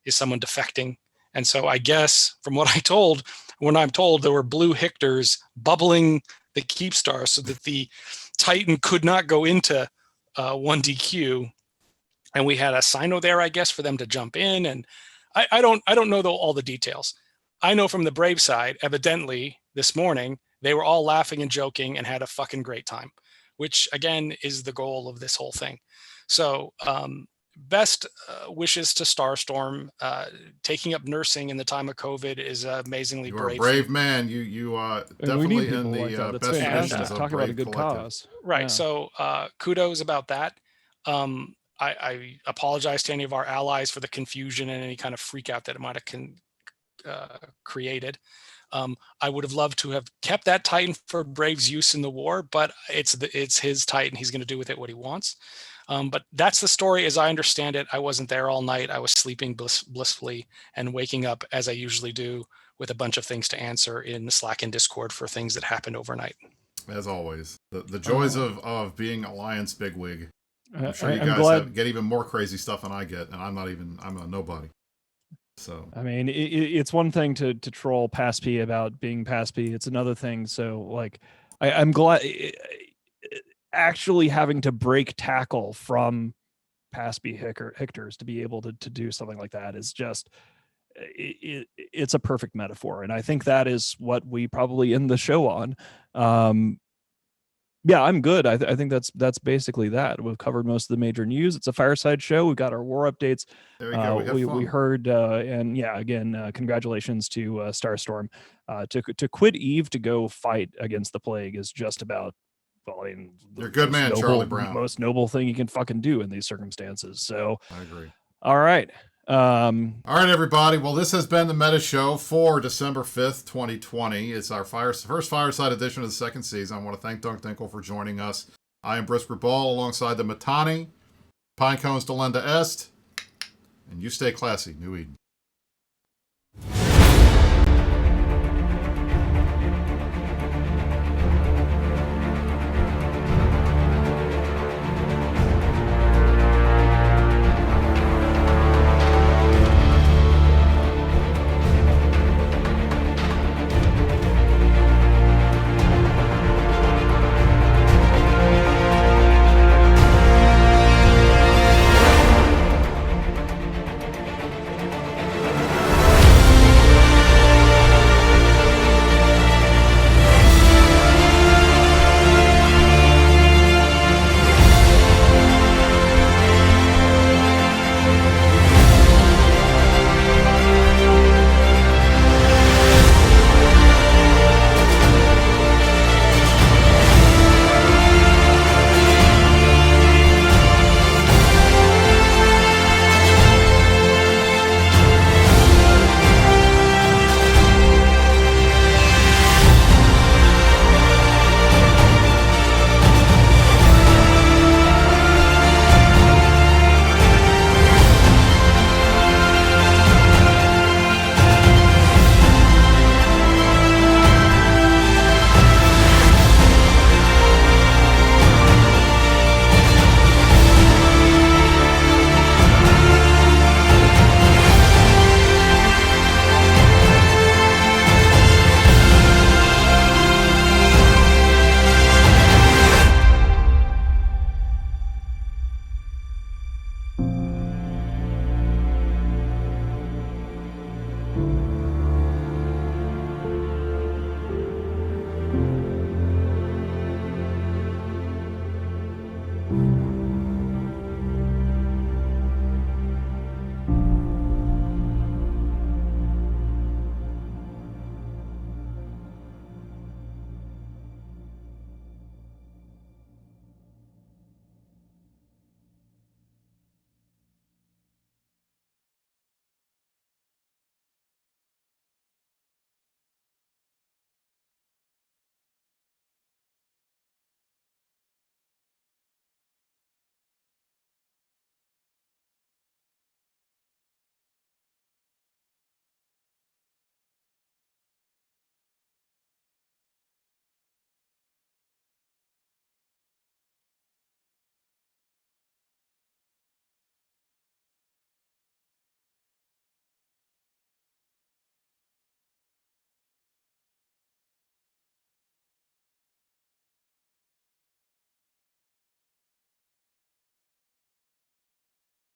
Is someone defecting? And so I guess from what I'm told, there were blue Hictors bubbling the keep star so that the Titan could not go into 1DQ. And we had a Sino there, I guess, for them to jump in. And I don't know all the details. I know from the Brave side, evidently this morning, they were all laughing and joking and had a fucking great time, which again is the goal of this whole thing. So best wishes to Starstorm. Taking up nursing in the time of COVID is amazingly brave. You're a brave man. You definitely in the like that. That's best fantastic. traditions of Talk about a Brave good Collective. cause. Right. Yeah. So kudos about that. I apologize to any of our allies for the confusion and any kind of freak out that it might have created. I would have loved to have kept that Titan for Brave's use in the war, but it's his Titan. He's going to do with it what he wants. But that's the story as I understand it. I wasn't there all night. I was sleeping blissfully and waking up as I usually do with a bunch of things to answer in the Slack and Discord for things that happened overnight. As always, the joys of being Alliance bigwig. I'm sure you I'm guys glad... get even more crazy stuff than I get, and I'm a nobody. So I mean, it's one thing to troll PASP about being PASP. It's another thing. So like, I'm glad actually having to break tackle from PASP Hictors to be able to do something like that is just, it's a perfect metaphor. And I think that is what we probably end the show on. Yeah, I'm good. I think that's basically that. We've covered most of the major news. It's a Fireside show. We've got our war updates. there you go. We heard, and yeah, again, congratulations to Starstorm. To quit Eve to go fight against the plague is just about, well, I mean, You're a good man, Charlie Brown. Most noble thing you can fucking do in these circumstances. So I agree. All right. All right, everybody. Well, this has been the Meta Show for December 5th, 2020. It's our first Fireside edition of the second season. I want to thank Dinkle for joining us. I am Brisker Ball alongside the Matani, Pinecones Delenda Est, and you stay classy, New Eden.